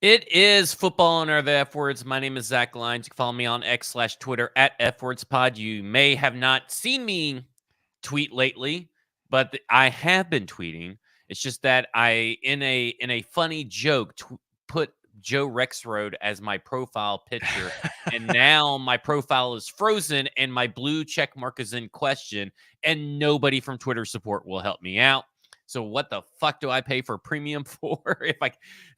It is football and the F words. My name is Zach Lyons. You can follow me on X/Twitter at FWordsPod. You may have not seen me tweet lately, but I have been tweeting. It's just that I, in a funny joke, put Joe Rexroad as my profile picture, and now my profile is frozen and my blue check mark is in question, and nobody from Twitter support will help me out. So what the fuck do I pay for premium for if I,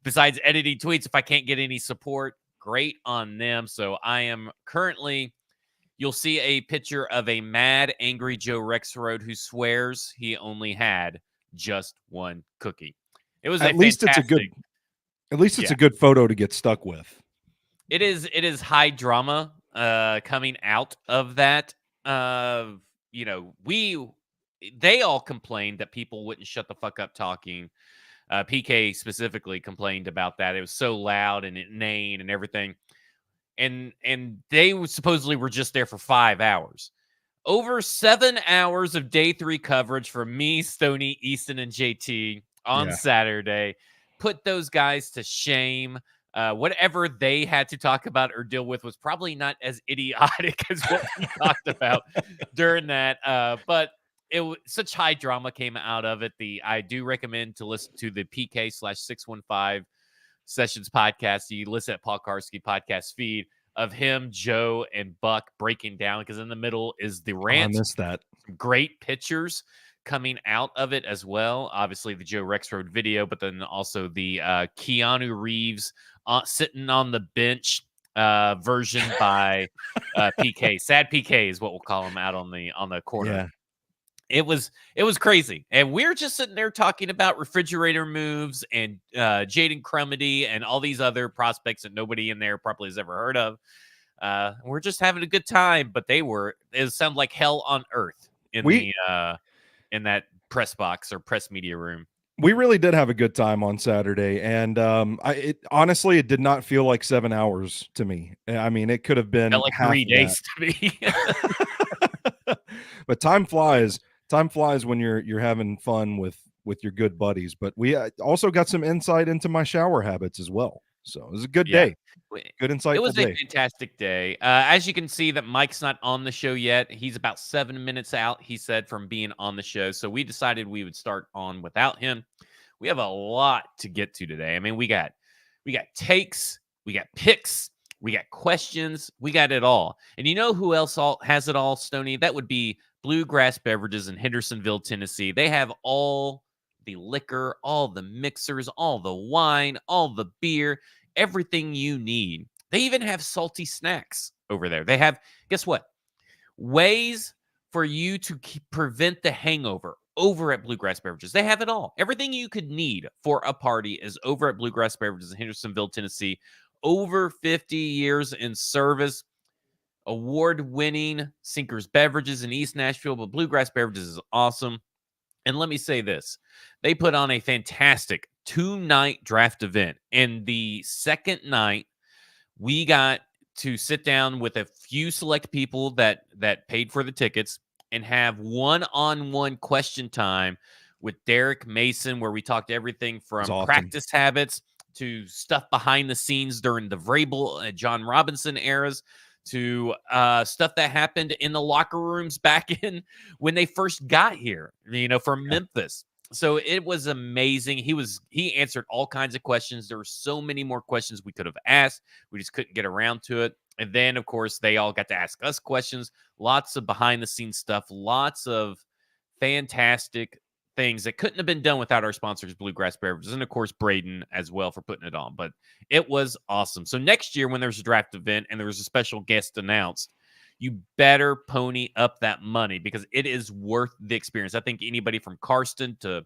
besides editing tweets, if I can't get any support? Great on them. So I am currently, you'll see a picture of a mad, angry Joe Rexroad who swears he only had just one cookie. It was a At least it's a good. fantastic, At least it's yeah. a good photo to get stuck with. It is high drama coming out of that. Uh, you know, they all complained that people wouldn't shut the fuck up talking. PK specifically complained about that. It was so loud and inane and everything. And they supposedly were just there for 5 hours. Over 7 hours of day 3 coverage from me, Stoney, Easton, and JT on Yeah. Saturday. Put those guys to shame. Whatever they had to talk about or deal with was probably not as idiotic as what we talked about during that. But such high drama came out of it. I do recommend to listen to the PK/615 Sessions podcast. You listen at Paul Karski podcast feed of him, Joe, and Buck breaking down, because in the middle is the Oh, I rant. missed that. Great pictures coming out of it as well. Obviously, the Joe Rexroad video, but then also the Keanu Reeves sitting on the bench version by PK. Sad PK is what we'll call him out on the corner. Yeah. It was crazy, and we're just sitting there talking about refrigerator moves and Jaden Crumedy and all these other prospects that nobody in there probably has ever heard of. We're just having a good time, but it sounded like hell on earth in We in that press box or press media room. we really did have a good time on Saturday, and honestly, it did not feel like 7 hours to me. I mean, it could have been Felt like half 3 of that. days to me. But time flies. Time flies when you're having fun with your good buddies. But we also got some insight into my shower habits as well. So it was a good Yeah. day. Good It insightful was a day. fantastic day. As you can see, that Mike's not on the show yet. He's about 7 minutes out, he said, from being on the show. So we decided we would start on without him. We have a lot to get to today. I mean, we got takes, we got picks, we got questions, we got it all. And you know who else has it all, Stoney? That would be Bluegrass Beverages in Hendersonville, Tennessee. They have all the liquor, all the mixers, all the wine, all the beer, everything you need. They even have salty snacks over there. They have, guess what? Ways for you to prevent the hangover over at Bluegrass Beverages. They have it all. Everything you could need for a party is over at Bluegrass Beverages in Hendersonville, Tennessee. Over 50 years in service. Award-winning Sinkers Beverages in East Nashville, but Bluegrass Beverages is awesome. And let me say this. They put on a fantastic 2-night draft event. And the second night, we got to sit down with a few select people that paid for the tickets and have one-on-one question time with Derek Mason, where we talked everything from Awesome. practice habits to stuff behind the scenes during the Vrabel and John Robinson eras to stuff that happened in the locker rooms back in when they first got here, from Memphis. So it was amazing. He answered all kinds of questions. There were so many more questions we could have asked. We just couldn't get around to it. And then, of course, they all got to ask us questions. Lots of behind the scenes stuff. Lots of fantastic things that couldn't have been done without our sponsors, Bluegrass Beverages, and of course Braden as well for putting it on. But it was awesome. So next year when there's a draft event and there's a special guest announced, you better pony up that money because it is worth the experience. I think anybody from Karsten to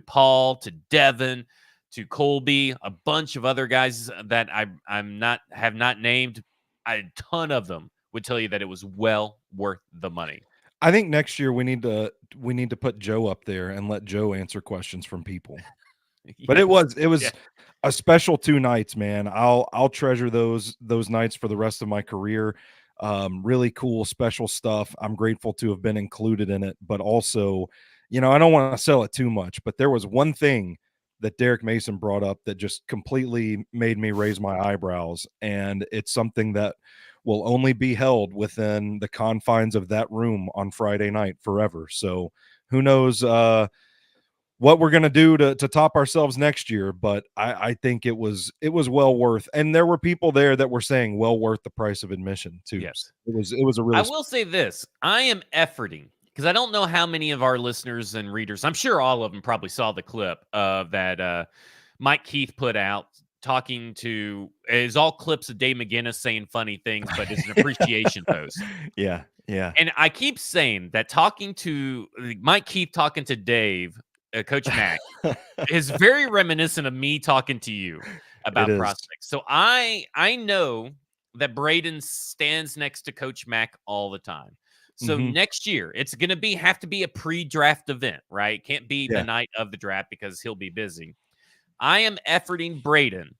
Paul to Devin to Colby, a bunch of other guys that have not named, a ton of them would tell you that it was well worth the money. I think next year we need to put Joe up there and let Joe answer questions from people. But Yes. it was a special 2 nights, man. I'll treasure those nights for the rest of my career. Really cool, special stuff. I'm grateful to have been included in it, but also, I don't want to sell it too much, but there was one thing that Derek Mason brought up that just completely made me raise my eyebrows. And it's something that will only be held within the confines of that room on Friday night forever. So who knows what we're gonna do to top ourselves next year, but I think it was well worth, and there were people there that were saying well worth the price of admission too. Yes. It was a I really will say this. I am efforting because I don't know how many of our listeners and readers, I'm sure all of them probably saw the clip of that Mike Keith put out talking to, is all clips of Dave McGinnis saying funny things, but it's an appreciation post. yeah, yeah. And I keep saying that talking to Mike Keith talking to Dave, Coach Mack, is very reminiscent of me talking to you It about is. prospects. So I know that Braden stands next to Coach Mack all the time. So Mhm. next year, it's going to have to be a pre-draft event, right? Can't be the Yeah. night of the draft because he'll be busy. I am efforting Braden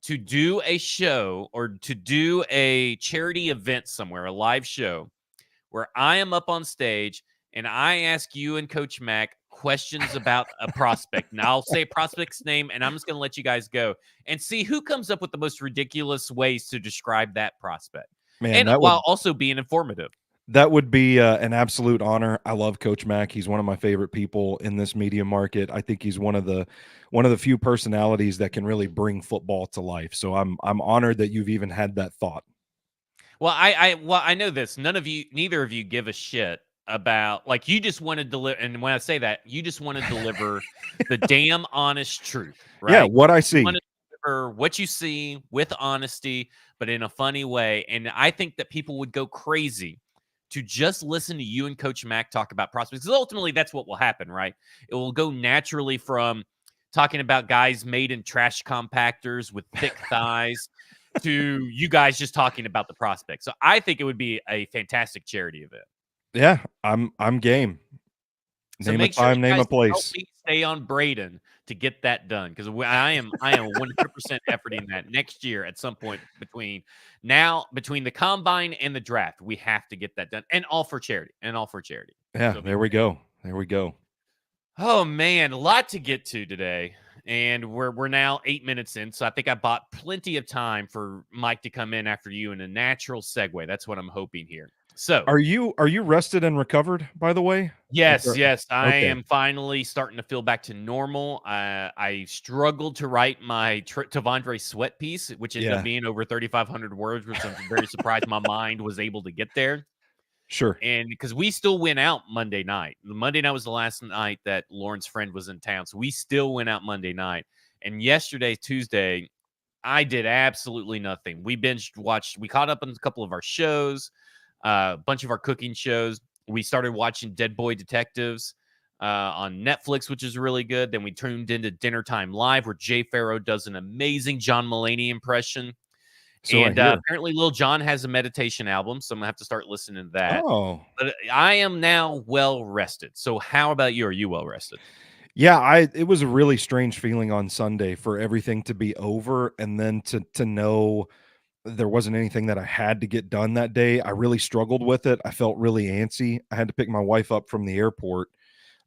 to do a show or to do a charity event somewhere, a live show where I am up on stage and I ask you and Coach Mack questions about a prospect. Now I'll say a prospect's name and I'm just going to let you guys go and see who comes up with the most ridiculous ways to describe that prospect. Man, And while also being informative. that would be an absolute honor. I love Coach Mack. He's one of my favorite people in this media market. I think he's one of the few personalities that can really bring football to life. So I'm honored that you've even had that thought. Well, I know this. Neither of you give a shit about, like, you just want to deliver. And when I say that, you just want to deliver the damn honest truth, Yeah, right? what I You want see. to deliver what you see with honesty, but in a funny way. And I think that people would go crazy to just listen to you and Coach Mack talk about prospects. Because ultimately, that's what will happen, right? It will go naturally from talking about guys made in trash compactors with thick thighs to you guys just talking about the prospect. So I think it would be a fantastic charity event. Yeah, I'm game. So Name a make sure you time, name guys a help place. me stay on Braden to get that done because I am 100% efforting that next year at some point between the combine and the draft. We have to get that done, and all for charity, Yeah, So it'll be there we great. go. There we go. Oh man, a lot to get to today. And we're now 8 minutes in. So I think I bought plenty of time for Mike to come in after you in a natural segue. That's what I'm hoping here. So Are you rested and recovered, by the way? Like, yes, I okay. am finally starting to feel back to normal. I struggled to write my Tavondre Sweat piece, which ended up Yeah, being over 3,500 words, which I'm very surprised my mind was able to get there. sure. And because we still went out Monday night. Monday night was the last night that Lauren's friend was in town. So we still went out Monday night. And yesterday, Tuesday, I did absolutely nothing. We caught up on a couple of our shows, a bunch of our cooking shows. We started watching Dead Boy Detectives on Netflix, which is really good. Then we tuned into Dinner Time Live, where Jay Farrow does an amazing John Mulaney impression. So I And hear. apparently, Lil Jon has a meditation album, so I'm gonna have to start listening to that. Oh. But I am now well rested. So, how about you? Are you well rested? Yeah, it was a really strange feeling on Sunday for everything to be over and then to know there wasn't anything that I had to get done that day. I really struggled with it. I felt really antsy. I had to pick my wife up from the airport.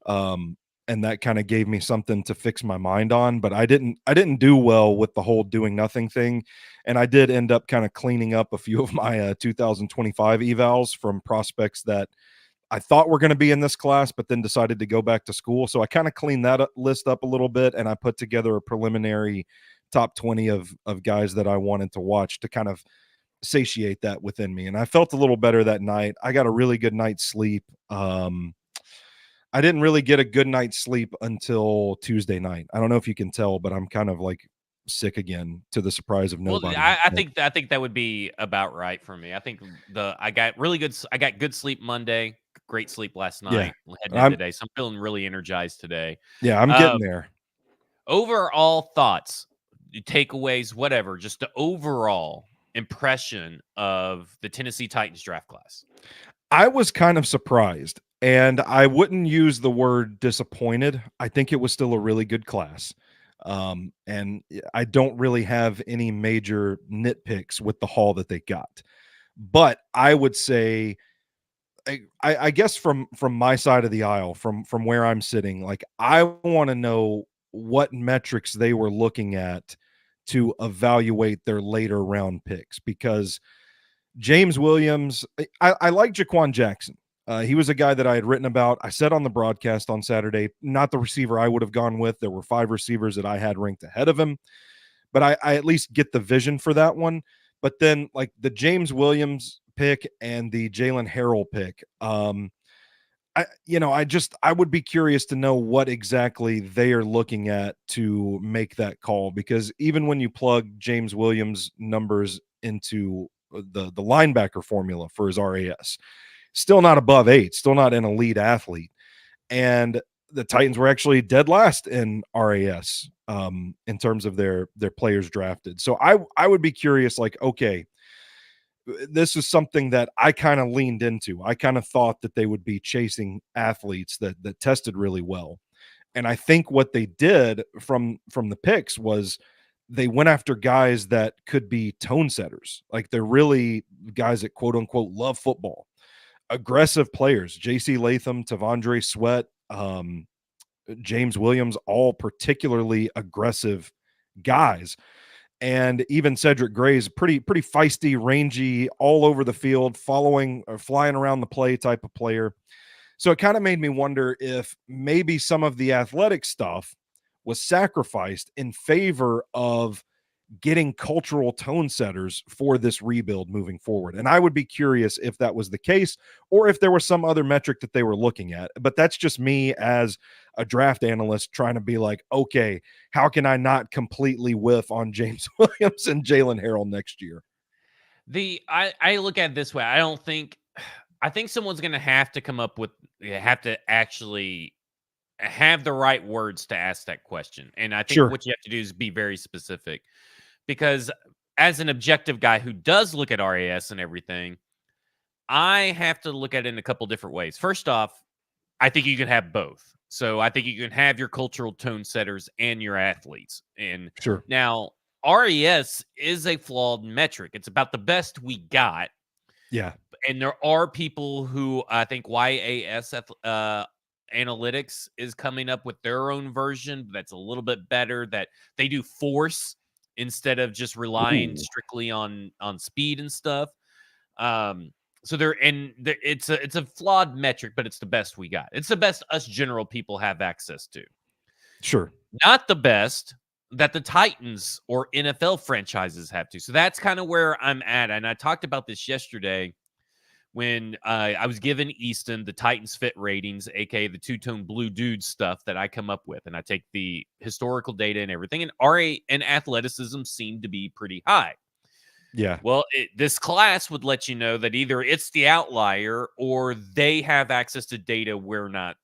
Um, and that kind of gave me something to fix my mind on, but I didn't do well with the whole doing nothing thing. And I did end up kind of cleaning up a few of my 2025 evals from prospects that I thought were going to be in this class, but then decided to go back to school. So I kind of cleaned that list up a little bit, and I put together a preliminary top 20 of guys that I wanted to watch to kind of satiate that within me. And I felt a little better that night. I got a really good night's sleep. I didn't really get a good night's sleep until Tuesday night. I don't know if you can tell, but I'm kind of like sick again to the surprise of Well, nobody. I think that would be about right for me. I think I got good sleep Monday, great sleep last Yeah. night, heading into I'm today. So I'm feeling really energized today. yeah, I'm getting Um, there. Overall thoughts, takeaways, whatever, just the overall impression of the Tennessee Titans draft class. I was kind of surprised, and I wouldn't use the word disappointed. I think it was still a really good class. And I don't really have any major nitpicks with the haul that they got. But I would say I guess from my side of the aisle, from where I'm sitting, like I want to know what metrics they were looking at to evaluate their later round picks, because James Williams, I like Jaquan Jackson. He was a guy that I had written about. I said on the broadcast on Saturday, not the receiver I would have gone with. There were 5 receivers that I had ranked ahead of him, but I at least get the vision for that one. But then, like the James Williams pick and the Jalen Harrell pick, I would be curious to know what exactly they are looking at to make that call, because even when you plug James Williams numbers into the linebacker formula for his RAS, still not above 8, still not an elite athlete. And the Titans were actually dead last in RAS in terms of their players drafted. So I would be curious, like, okay, this is something that I kind of leaned into. I kind of thought that they would be chasing athletes that tested really well. And I think what they did from the picks was they went after guys that could be tone setters. Like they're really guys that quote unquote love football, aggressive players. JC Latham, Tavondre Sweat, James Williams, all particularly aggressive guys. And even Cedric Gray is pretty feisty, rangy, all over the field, following or flying around the play type of player. So it kind of made me wonder if maybe some of the athletic stuff was sacrificed in favor of getting cultural tone setters for this rebuild moving forward. And I would be curious if that was the case, or if there was some other metric that they were looking at. But that's just me as a draft analyst trying to be like, okay, how can I not completely whiff on James Williams and Jalen Harrell next year? I look at it this way. I think someone's going to have to come up with, have to actually have the right words to ask that question. And I think Sure. what you have to do is be very specific, because as an objective guy who does look at RAS and everything, I have to look at it in a couple different ways. First off, I think you can have both. So I think you can have your cultural tone setters and your athletes. And Sure. now RAS is a flawed metric. It's about the best we got. Yeah. And there are people who I think YAS Analytics is coming up with their own version that's a little bit better, that they do force instead of just relying Ooh. strictly on speed and stuff. So it's a flawed metric, but it's the best we got. It's the best us general people have access to. Sure. Not the best that the Titans or NFL franchises have to. So that's kind of where I'm at. And I talked about this yesterday when I was given Easton the Titans fit ratings, aka the two-tone blue dude stuff that I come up with. And I take the historical data and everything. And RA and athleticism seem to be pretty high. Yeah. Well, this class would let you know that either it's the outlier or they have access to data we're not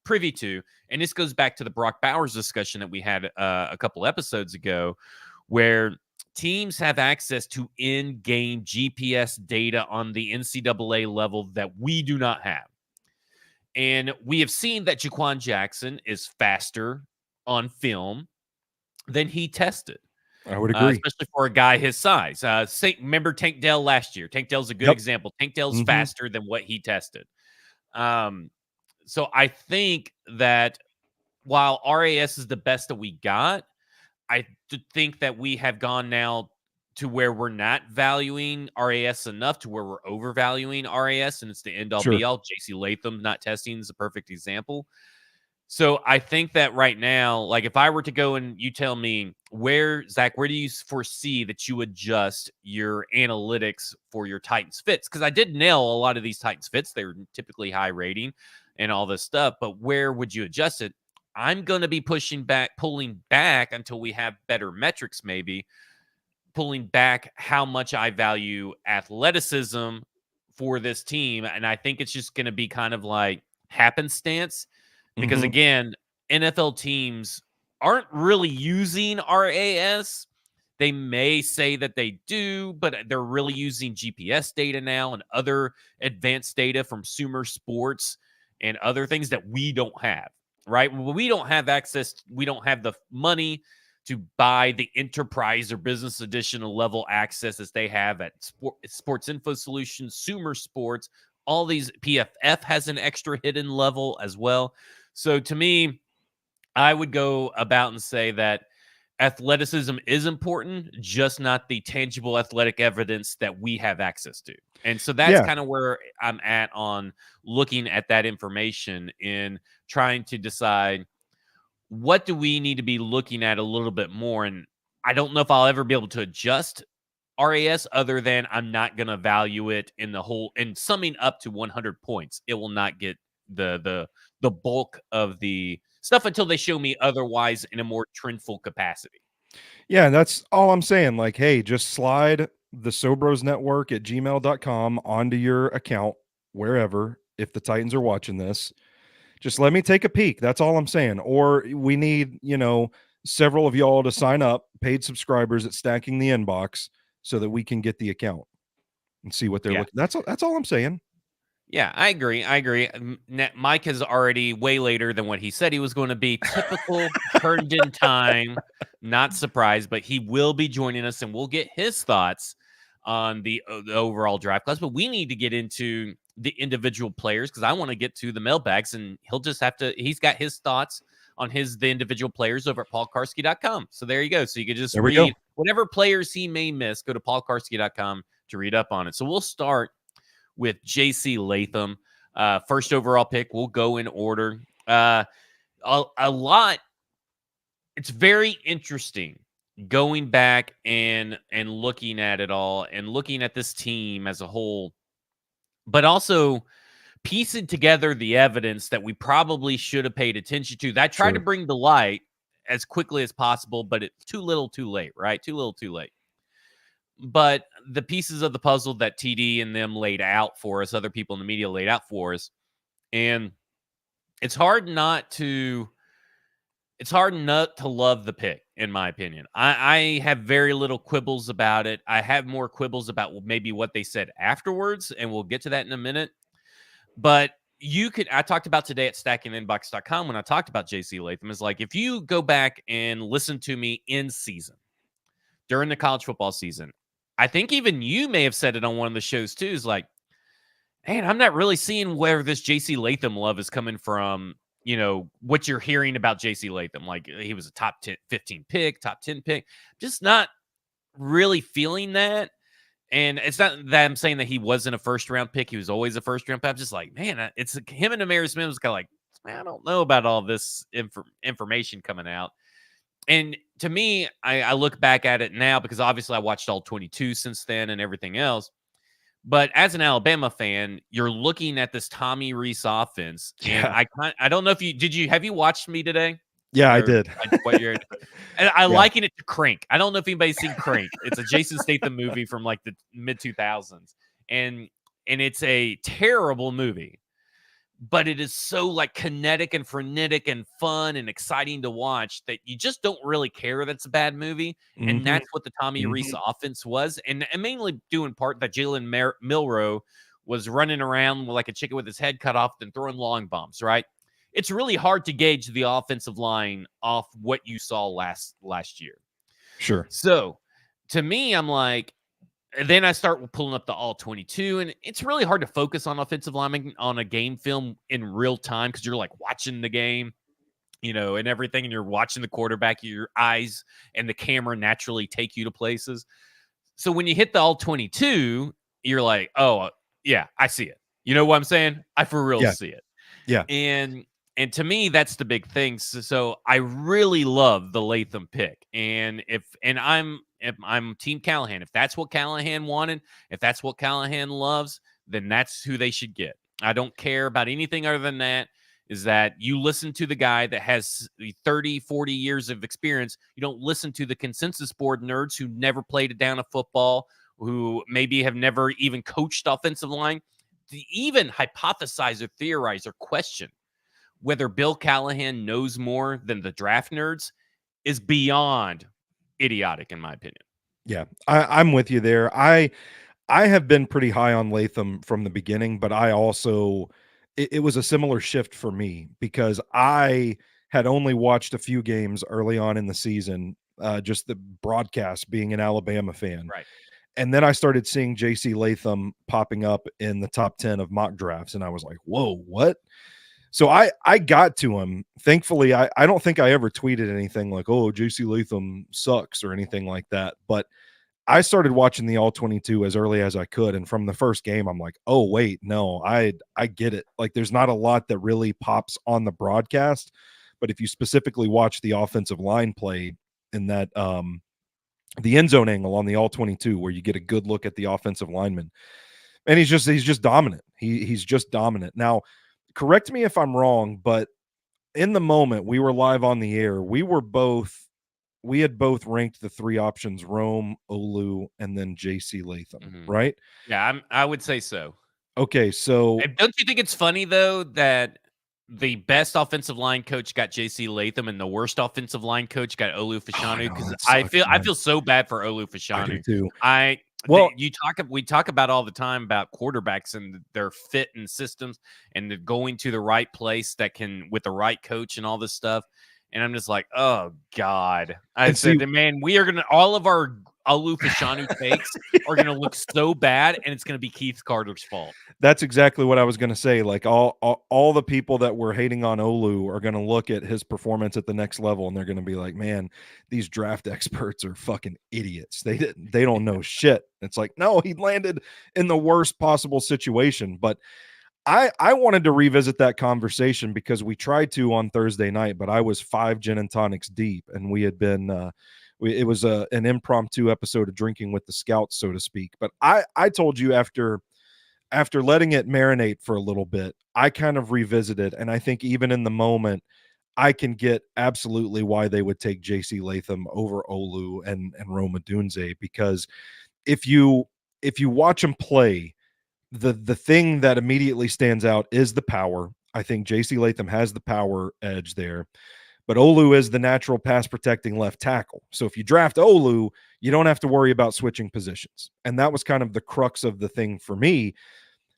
privy to. And this goes back to the Brock Bowers discussion that we had a couple episodes ago, where teams have access to in-game GPS data on the NCAA level that we do not have. And we have seen that Jaquan Jackson is faster on film than he tested. I would agree. Especially for a guy his size. Remember Tank Dell last year. Tank Dell's a good example. Tank Dell's faster than what he tested. So I think that while RAS is the best that we got, I think that we have gone now to where we're not valuing RAS enough to where we're overvaluing RAS, and it's the end-all be-all. JC Latham not testing is a perfect example. So I think that right now, like if I were to go and you tell me Zach, where do you foresee that you adjust your analytics for your Titans fits? Because I did nail a lot of these Titans fits. They were typically high rating and all this stuff, but where would you adjust it? I'm going to be pulling back until we have better metrics, maybe pulling back how much I value athleticism for this team. And I think it's just going to be kind of like happenstance. Because again, NFL teams aren't really using RAS. They may say that they do, but they're really using GPS data now and other advanced data from Sumer Sports and other things that we don't have, right? Well, we don't have access. We don't have the money to buy the enterprise or business edition level access as they have at Sports Info Solutions, Sumer Sports, all these. PFF has an extra hidden level as well. So to me, I would go about and say that athleticism is important, just not the tangible athletic evidence that we have access to. And so that's Yeah. kind of where I'm at on looking at that information in trying to decide what do we need to be looking at a little bit more. And I don't know if I'll ever be able to adjust RAS other than I'm not going to value it in the whole and summing up to 100 points. It will not get the bulk of the stuff until they show me otherwise in a more trendful capacity. Yeah, that's all I'm saying. Like, hey, just slide the Sobros Network at gmail.com onto your account wherever if the Titans are watching this. Just let me take a peek. That's all I'm saying. Or we need, several of y'all to sign up, paid subscribers at Stacking the Inbox, so that we can get the account and see what they're Yeah. looking. That's all I'm saying. Yeah, I agree. I agree. Mike is already way later than what he said he was going to be. Typical Herndon time. Not surprised, but he will be joining us and we'll get his thoughts on the overall draft class. But we need to get into the individual players because I want to get to the mailbags and he'll just have to, he's got his thoughts on the individual players over at paulkarski.com. So there you go. So you can just read whatever players he may miss. Go to paulkarski.com to read up on it. So we'll start with JC Latham. First overall pick. We'll go in order. A lot. It's very interesting going back and looking at it all and looking at this team as a whole, but also piecing together the evidence that we probably should have paid attention to. That I tried to bring to light as quickly as possible, but it's too little too late, right? Too little too late. But the pieces of the puzzle that TD and them laid out for us, other people in the media laid out for us, and it's hard not to love the pick, in my opinion. I have very little quibbles about it. I have more quibbles about maybe what they said afterwards, and we'll get to that in a minute. But I talked about today at stackinginbox.com when I talked about JC Latham is like, if you go back and listen to me in season during the college football season, I think even you may have said it on one of the shows too, is like, man, I'm not really seeing where this JC Latham love is coming from. What you're hearing about JC Latham, like he was a top 10, 15 pick, top 10 pick, just not really feeling that. And it's not that I'm saying that he wasn't a first round pick. He was always a first round pick. I'm just like, man, it's him and Amari Smith was kind of like, man, I don't know about all this information coming out. And to me, I look back at it now because obviously I watched all 22 since then and everything else. But as an Alabama fan, you're looking at this Tommy Rees offense. Yeah. And I don't know if have you watched me today? Yeah, I did. I liken it to Crank. I don't know if anybody's seen Crank. It's a Jason Statham movie from like the mid 2000s. And it's a terrible movie. But it is so like kinetic and frenetic and fun and exciting to watch that you just don't really care that's a bad movie. Mm-hmm. And that's what the Tommy Rees offense was. And mainly due in part that Jalen Milroe was running around like a chicken with his head cut off and throwing long bombs, right? It's really hard to gauge the offensive line off what you saw last year. Sure. So to me, I'm like, then I start pulling up the all 22, and it's really hard to focus on offensive linemen on a game film in real time because you're like watching the game, and everything, and you're watching the quarterback. Your eyes and the camera naturally take you to places. So when you hit the all 22, you're like, oh, yeah, I see it. You know what I'm saying? I for real see it. Yeah. And to me, that's the big thing. So I really love the Latham pick. And if I'm Team Callahan, if that's what Callahan wanted, if that's what Callahan loves, then that's who they should get. I don't care about anything other than that, is that you listen to the guy that has 30, 40 years of experience. You don't listen to the consensus board nerds who never played a down of football, who maybe have never even coached offensive line, to even hypothesize or theorize or question whether Bill Callahan knows more than the draft nerds is beyond idiotic, in my opinion. Yeah, I'm with you there. I have been pretty high on Latham from the beginning, but I also it was a similar shift for me because I had only watched a few games early on in the season, just the broadcast, being an Alabama fan. Right. And then I started seeing JC Latham popping up in the top 10 of mock drafts, and I was like, whoa, what? So I got to him. Thankfully, I don't think I ever tweeted anything like, "Oh, JC Latham sucks" or anything like that. But I started watching the all 22 as early as I could, and from the first game, I'm like, "Oh, wait, no, I get it." Like, there's not a lot that really pops on the broadcast, but if you specifically watch the offensive line play in that the end zone angle on the all 22, where you get a good look at the offensive lineman, and he's just dominant. He's just dominant. Now, correct me if I'm wrong, but in the moment we were live on the air, we had both ranked the three options: Rome, Olu, and then JC Latham, Mhm. right? Yeah, I would say so. Okay, so And don't you think it's funny though that the best offensive line coach got JC Latham and the worst offensive line coach got Olu oh, I Fashanu? know Because that sucks, I man. feel so bad for Olu I do Fashanu. too. I Well, we talk about all the time about quarterbacks and their fit and systems and the going to the right place that can with the right coach and all this stuff. And I'm just like, oh God. I and see, said, man, we are gonna all of our Olu Fashanu takes are gonna look so bad, and it's gonna be Keith Carter's fault. that's exactly what I was gonna say. Like all the people that were hating on Olu are gonna look at his performance at the next level and they're gonna be like, man, these draft experts are fucking idiots. They don't know shit. It's like, no, he landed in the worst possible situation. But I wanted to revisit that conversation because we tried to on Thursday night, but I was 5 gin and tonics deep, and we had been it was an impromptu episode of Drinking with the Scouts, so to speak. But I told you after letting it marinate for a little bit, I kind of revisited, and I think even in the moment, I can get absolutely why they would take JC Latham over Olu and Roma Dunze, because if you watch him play, the thing that immediately stands out is the power. I think JC Latham has the power edge there, but Olu is the natural pass protecting left tackle. So if you draft Olu, you don't have to worry about switching positions. And that was kind of the crux of the thing for me.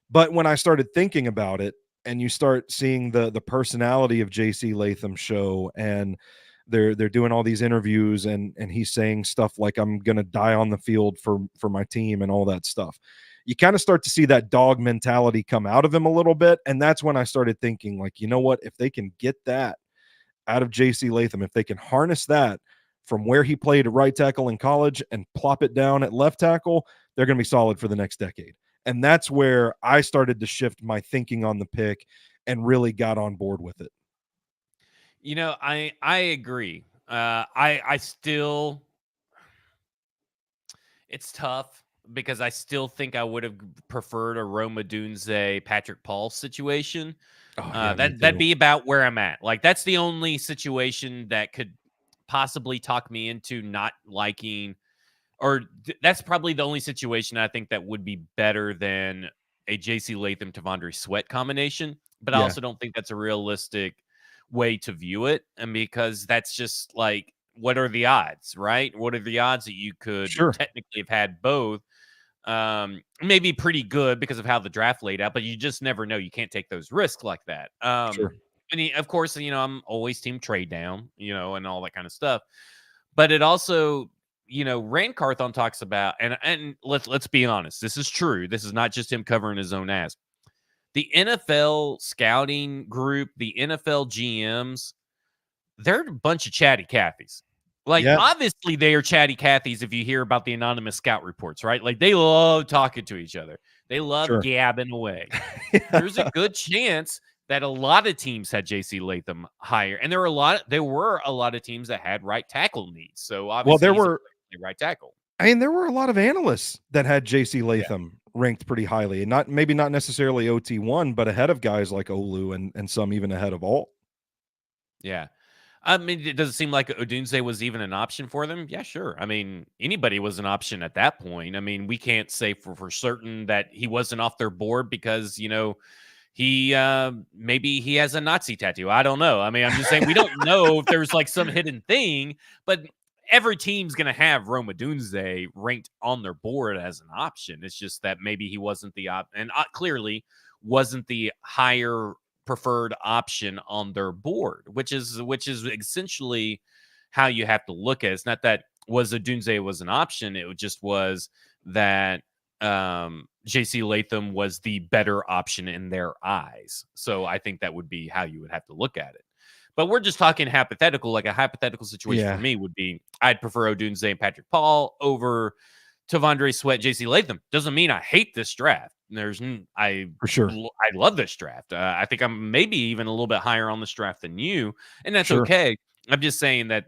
But when I started thinking about it, and you start seeing the personality of JC Latham show, and they're doing all these interviews, and he's saying stuff like, I'm gonna die on the field for my team and all that stuff. You kind of start to see that dog mentality come out of him a little bit. And that's when I started thinking, like, you know what, if they can get that out of JC Latham, if they can harness that from where he played at right tackle in college and plop it down at left tackle, they're going to be solid for the next decade. And that's where I started to shift my thinking on the pick and really got on board with it. You know, I agree. I still it's tough because I still think I would have preferred a Roma Dunze Patrick Paul situation. Oh yeah, me That'd too. be about where I'm at. Like that's the only situation that could possibly talk me into not liking, or that's probably the only situation I think that would be better than a JC Latham Tavondre Sweat combination. But I Yeah, also don't think that's a realistic way to view it. And because that's just like, what are the odds, right? What are the odds that you could sure, technically have had both? Maybe pretty good because of how the draft laid out, but you just never know. You can't take those risks like that. sure. Of course, I'm always team trade down, and all that kind of stuff. But it also, Rand Carthon talks about, and let's be honest, this is true. This is not just him covering his own ass. The NFL scouting group, the NFL GMs, they're a bunch of chatty Cathys. Like, Yeah, obviously, they are chatty Cathys if you hear about the anonymous scout reports, right? Like, they love talking to each other. They love sure. gabbing away. There's a good chance that a lot of teams had JC Latham higher, and there were a lot of teams that had right tackle needs. So Well, obviously, there he's a were right tackle. I mean, there were a lot of analysts that had JC Yeah. Latham ranked pretty highly, and not necessarily OT1, but ahead of guys like Olu and some even ahead of Alt. Yeah. I mean, does it seem like Odunze was even an option for them? Yeah, sure. I mean, anybody was an option at that point. I mean, we can't say for certain that he wasn't off their board because, he maybe he has a Nazi tattoo. I don't know. I mean, I'm just saying we don't know if there's like some hidden thing, but every team's gonna have Roma Dunze ranked on their board as an option. It's just that maybe he wasn't the and clearly wasn't the higher preferred option on their board, which is essentially how you have to look at it. It's not that was a Dunze was an option. It just was that JC Latham was the better option in their eyes. So I think that would be how you would have to look at it. But we're just talking hypothetical. Like a hypothetical situation for Yeah, me would be I'd prefer Odunze and Patrick Paul over Tavondre Sweat, JC Latham. Doesn't mean I hate this draft. I for sure. love this draft. I think I'm maybe even a little bit higher on this draft than you, and that's Sure. okay. I'm just saying that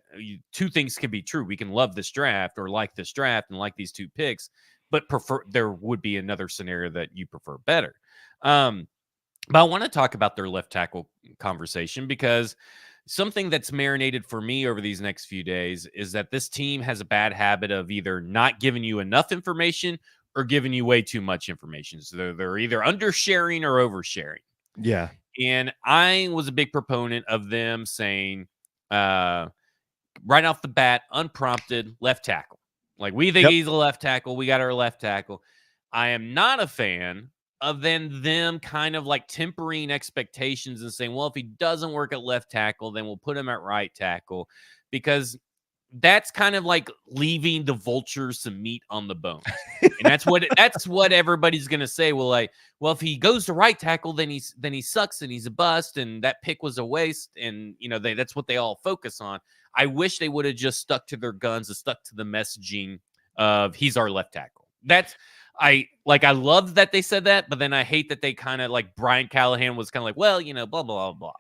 two things can be true. We can love this draft or like this draft and like these two picks, but prefer there would be another scenario that you prefer better. But I want to talk about their left tackle conversation because something that's marinated for me over these next few days is that this team has a bad habit of either not giving you enough information or giving you way too much information. So they're either undersharing or oversharing. Yeah. And I was a big proponent of them saying, right off the bat, unprompted left tackle. Like, we think Yep. he's a left tackle. We got our left tackle. I am not a fan of then them kind of like tempering expectations and saying, well, if he doesn't work at left tackle, then we'll put him at right tackle, because that's kind of like leaving the vultures some meat on the bones. And that's what everybody's gonna say. Well, if he goes to right tackle, then he sucks and he's a bust, and that pick was a waste. And that's what they all focus on. I wish they would have just stuck to their guns and stuck to the messaging of he's our left tackle. I love that they said that, but then I hate that they kind of like Brian Callahan was kind of like, well, blah, blah, blah, blah.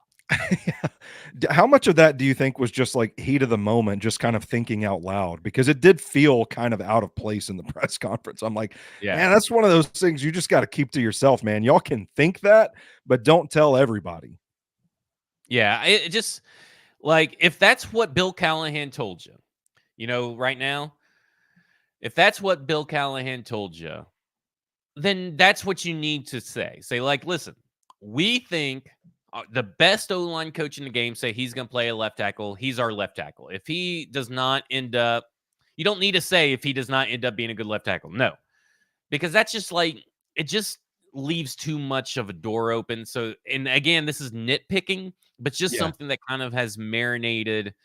How much of that do you think was just like heat of the moment, just kind of thinking out loud? Because it did feel kind of out of place in the press conference. I'm like, Yeah. man, that's one of those things you just got to keep to yourself, man. Y'all can think that, but don't tell everybody. Yeah. It just like, if that's what Bill Callahan told you, right now, if that's what Bill Callahan told you, then that's what you need to say. Say, like, listen, we think the best O-line coach in the game say he's going to play a left tackle. He's our left tackle. If he does not end up, you don't need to say if he does not end up being a good left tackle. No, because that's just like, it just leaves too much of a door open. So, and again, this is nitpicking, but just Yeah. something that kind of has marinated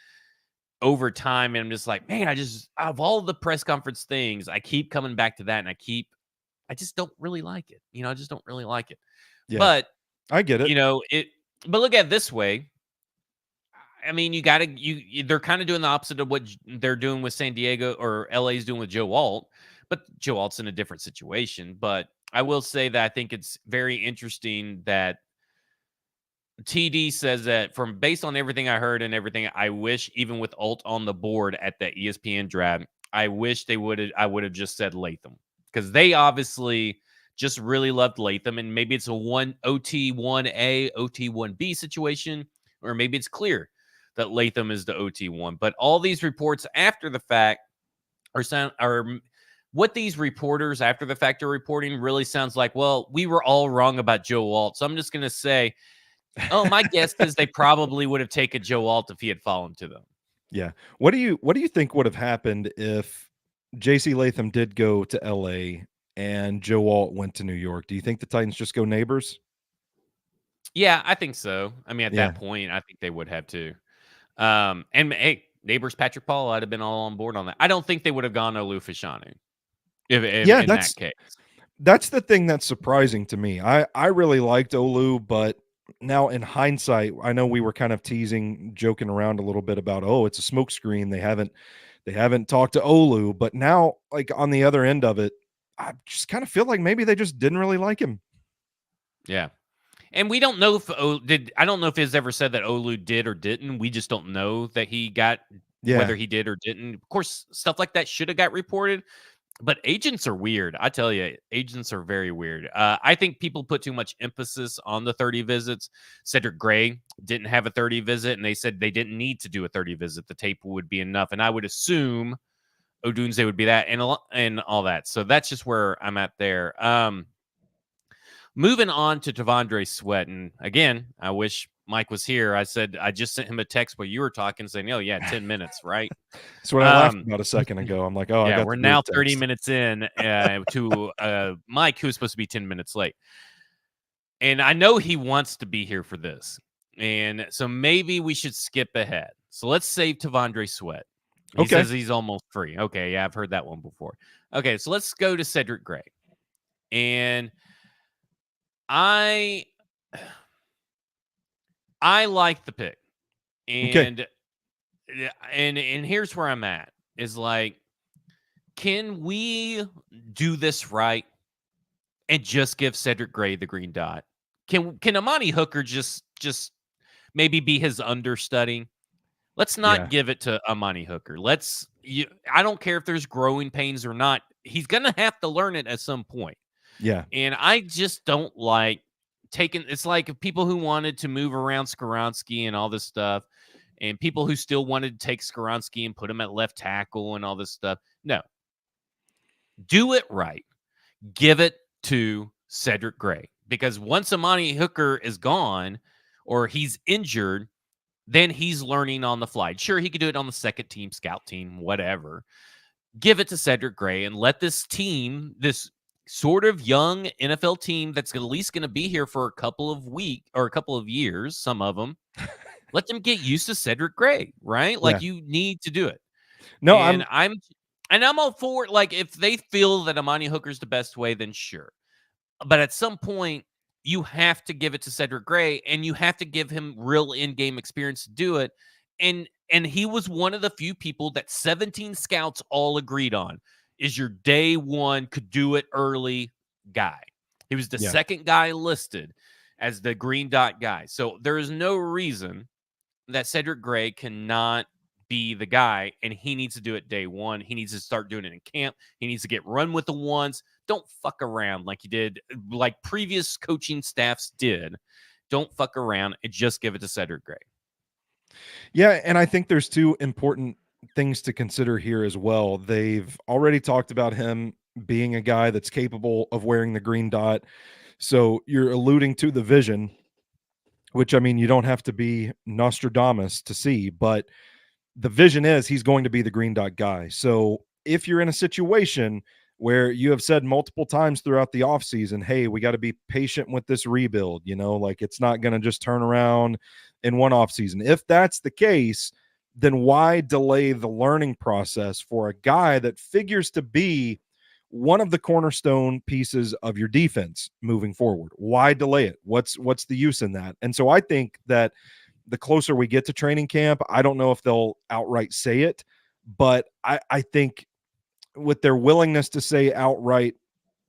over time. And I'm just like, man, out of all the press conference things, I keep coming back to that, and I just don't really like it. I just don't really like it. Yeah. But, I get it. but look at it this way. I mean, they're kind of doing the opposite of what they're doing with San Diego, or LA's doing with Joe Alt, but Joe Alt's in a different situation. But I will say that I think it's very interesting that TD says that based on everything I heard and everything, I wish, even with Alt on the board at that ESPN draft, I wish I would have just said Latham, because they obviously just really loved Latham, and maybe it's a OT1A, OT1B situation, or maybe it's clear that Latham is the OT1. But all these reports after the fact are what these reporters after the fact are reporting really sounds like, well, we were all wrong about Joe Alt. So I'm just going to say, oh, my guess is they probably would have taken Joe Alt if he had fallen to them. Yeah. What do you think would have happened if JC Latham did go to LA and Joe Alt went to New York? Do you think the Titans just go neighbors? Yeah, I think so. I mean, at Yeah. that point, I think they would have too. And hey, neighbors Patrick Paul, I'd have been all on board on that. I don't think they would have gone Olu Fashanu Yeah, in that case. that's the thing that's surprising to me. I really liked Olu, but now in hindsight, I know we were kind of joking around a little bit about, oh, it's a smokescreen. They haven't talked to Olu, but now, like, on the other end of it, I just kind of feel like maybe they just didn't really like him. Yeah. And we don't know I don't know if it's ever said that Olu did or didn't. We just don't know that he got, Yeah. whether he did or didn't. Of course, stuff like that should have got reported, but agents are weird. I tell you, agents are very weird. I think people put too much emphasis on the 30 visits. Cedric Gray didn't have a 30 visit, and they said they didn't need to do a 30 visit. The tape would be enough. And I would assume Odunze would be that, and all that. So that's just where I'm at there. Moving on to Tavondre Sweat. And again, I wish Mike was here. I said I just sent him a text while you were talking saying, oh, yeah, 10 minutes, right? That's what I laughed about a second ago. I'm like, oh, yeah, I got we're the now text. 30 minutes in to Mike, who's supposed to be 10 minutes late. And I know he wants to be here for this. And so maybe we should skip ahead. So let's save Tavondre Sweat. He says he's almost free. Okay, yeah, I've heard that one before. Okay, so let's go to Cedric Gray. And I like the pick. Okay. And here's where I'm at is like, can we do this right and just give Cedric Gray the green dot? Can Amani Hooker just maybe be his understudy? Let's not Yeah. give it to Amani Hooker. I don't care if there's growing pains or not. He's going to have to learn it at some point. Yeah. And I just don't like taking it's like people who wanted to move around Skoronski and all this stuff, and people who still wanted to take Skoronski and put him at left tackle and all this stuff. No, do it right. Give it to Cedric Gray, because once Amani Hooker is gone or he's injured, then he's learning on the fly. Sure, he could do it on the second team, scout team, whatever. Give it to Cedric Gray and let this team, this sort of young NFL team that's at least going to be here for a couple of weeks or a couple of years, some of them, let them get used to Cedric Gray, right? Yeah. Like, you need to do it. No, And I'm all for it. Like, if they feel that Amani Hooker's the best way, then sure. But at some point, you have to give it to Cedric Gray, and you have to give him real in-game experience to do it. And he was one of the few people that 17 scouts all agreed on is your day one, could do it early guy. He was the Yeah. second guy listed as the green dot guy. So there is no reason that Cedric Gray cannot be the guy, and he needs to do it day one. He needs to start doing it in camp. He needs to get run with the ones. Don't fuck around like you did, like previous coaching staffs did. Don't fuck around and just give it to Cedric Gray. Yeah, and I think there's two important things to consider here as well. They've already talked about him being a guy that's capable of wearing the green dot. So you're alluding to the vision, which, I mean, you don't have to be Nostradamus to see, but the vision is he's going to be the green dot guy. So if you're in a situation where you have said multiple times throughout the offseason, hey, we got to be patient with this rebuild, like it's not going to just turn around in one offseason. If that's the case, then why delay the learning process for a guy that figures to be one of the cornerstone pieces of your defense moving forward? Why delay it? What's the use in that? And so I think that the closer we get to training camp, I don't know if they'll outright say it, but I think with their willingness to say outright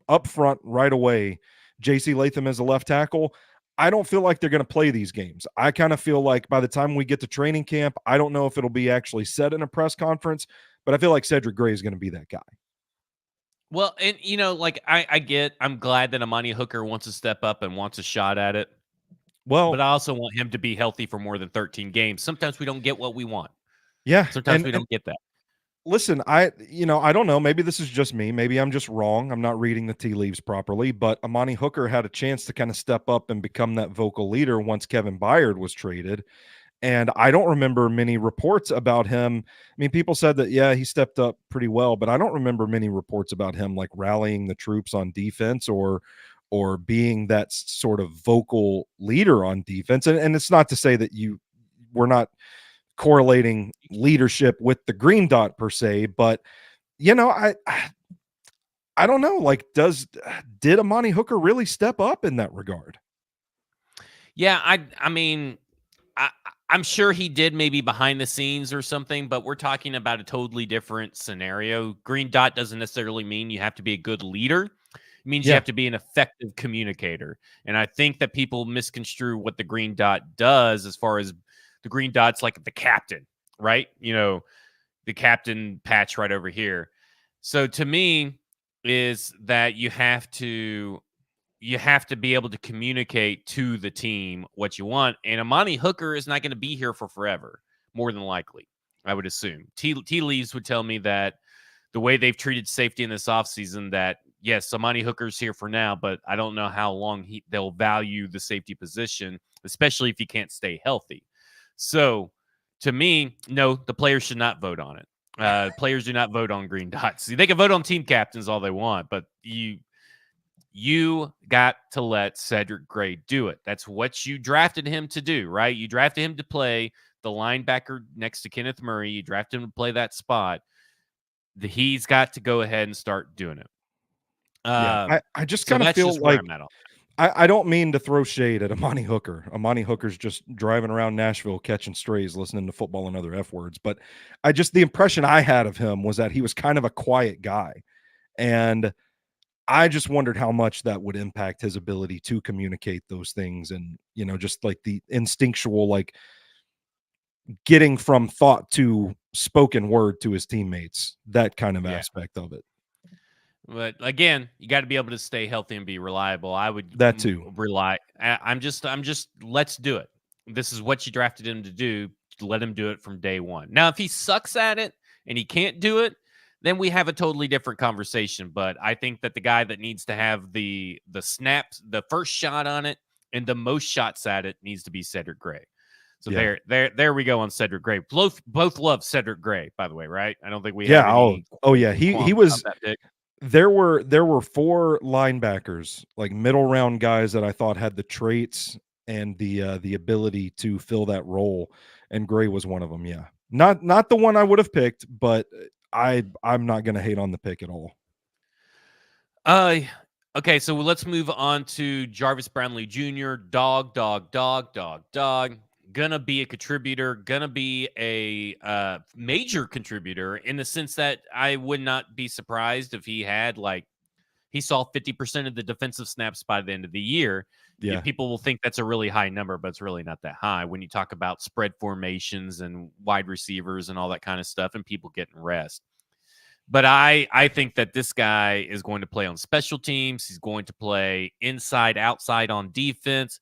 up front right away, JC Latham as a left tackle, I don't feel like they're going to play these games. I kind of feel like by the time we get to training camp, I don't know if it'll be actually said in a press conference, but I feel like Cedric Gray is going to be that guy. Well, and I'm glad that Amani Hooker wants to step up and wants a shot at it. Well, but I also want him to be healthy for more than 13 games. Sometimes we don't get what we want. Yeah. Sometimes we don't get that. Listen, I don't know. Maybe this is just me. Maybe I'm just wrong. I'm not reading the tea leaves properly, but Amani Hooker had a chance to kind of step up and become that vocal leader once Kevin Byard was traded. And I don't remember many reports about him. I mean, people said that, yeah, he stepped up pretty well, but I don't remember many reports about him like rallying the troops on defense or being that sort of vocal leader on defense. And it's not to say that we're not correlating leadership with the green dot per se, but I don't know. Like, did Amani Hooker really step up in that regard? Yeah, I mean, I'm sure he did, maybe behind the scenes or something, but we're talking about a totally different scenario. Green dot doesn't necessarily mean you have to be a good leader. It means you have to be an effective communicator. And I think that people misconstrue what the green dot does, as far as the green dot's like the captain, right? The captain patch right over here. So to me, is that you have to be able to communicate to the team what you want. And Amani Hooker is not going to be here for forever, more than likely, I would assume. Tea leaves would tell me that the way they've treated safety in this offseason, that yes, Amani Hooker's here for now, but I don't know how long they'll value the safety position, especially if he can't stay healthy. So to me, no, the players should not vote on it. Players do not vote on green dots. They can vote on team captains all they want, but you got to let Cedric Gray do it. That's what you drafted him to do, right? You drafted him to play the linebacker next to Kenneth Murray. You drafted him to play that spot. He's got to go ahead and start doing it. Yeah, Um, I just so kind of that's feel just where like I'm at on. I don't mean to throw shade at Amani Hooker. Amani Hooker's just driving around Nashville catching strays, listening to football and other F words. But the impression I had of him was that he was kind of a quiet guy. And I just wondered how much that would impact his ability to communicate those things and, just like the instinctual, like getting from thought to spoken word to his teammates, that kind of Yeah. aspect of it. But again, you got to be able to stay healthy and be reliable. I would That too. rely. I'm just. Let's do it. This is what you drafted him to do. Let him do it from day one. Now, if he sucks at it and he can't do it, then we have a totally different conversation. But I think that the guy that needs to have the snaps, the first shot on it, and the most shots at it needs to be Cedric Gray. So Yeah. there we go on Cedric Gray. Both love Cedric Gray, by the way, right? I don't think we have Yeah. any Oh yeah. He qualms about was that pick. there were 4 linebackers, like middle round guys that I thought had the traits and the ability to fill that role, and Gray was one of them. Yeah. Not the one I would have picked, but I'm not going to hate on the pick at all. Uh, okay, so let's move on to Jarvis Brownley Jr. Dog, dog, dog, dog, dog. Gonna be a contributor, gonna be a major contributor in the sense that I would not be surprised if he had he saw 50% of the defensive snaps by the end of the year. Yeah. People will think that's a really high number, but it's really not that high when you talk about spread formations and wide receivers and all that kind of stuff and people getting rest. But I think that this guy is going to play on special teams. He's going to play inside, outside on defense.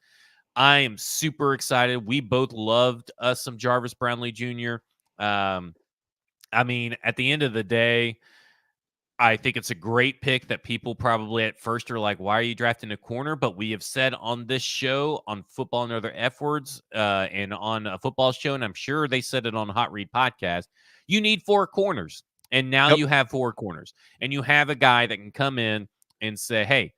I am super excited. We both loved us some Jarvis Brownley Jr. I mean, at the end of the day, I think it's a great pick that people probably at first are like, why are you drafting a corner? But we have said on this show, on Football and Other F Words, and on a football show, and I'm sure they said it on Hot Read Podcast, you need 4 corners. And now Yep. you have 4 corners. And you have a guy that can come in and say, hey,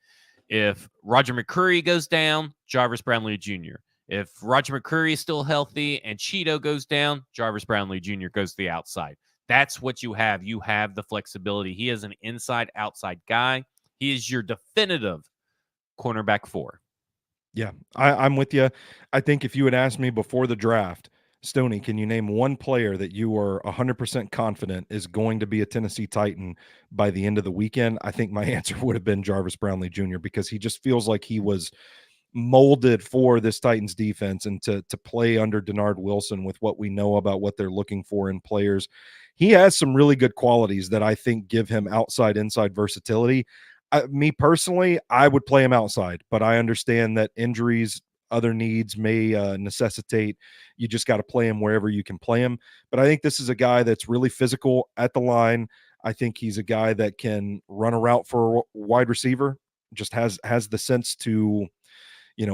if Roger McCreary goes down, Jarvis Brownlee Jr. If Roger McCreary is still healthy and Cheeto goes down, Jarvis Brownlee Jr. goes to the outside. That's what you have. You have the flexibility. He is an inside-outside guy. He is your definitive cornerback 4. Yeah, I'm with you. I think if you had asked me before the draft, Stoney, can you name one player that you are 100% confident is going to be a Tennessee Titan by the end of the weekend? I think my answer would have been Jarvis Brownlee Jr. because he just feels like he was molded for this Titans defense and to play under Denard Wilson with what we know about what they're looking for in players. He has some really good qualities that I think give him outside inside versatility. Me personally, I would play him outside, but I understand that injuries, other needs may necessitate you just got to play him wherever you can play him. But I think this is a guy that's really physical at the line. I think he's a guy that can run a route for a wide receiver, just has the sense to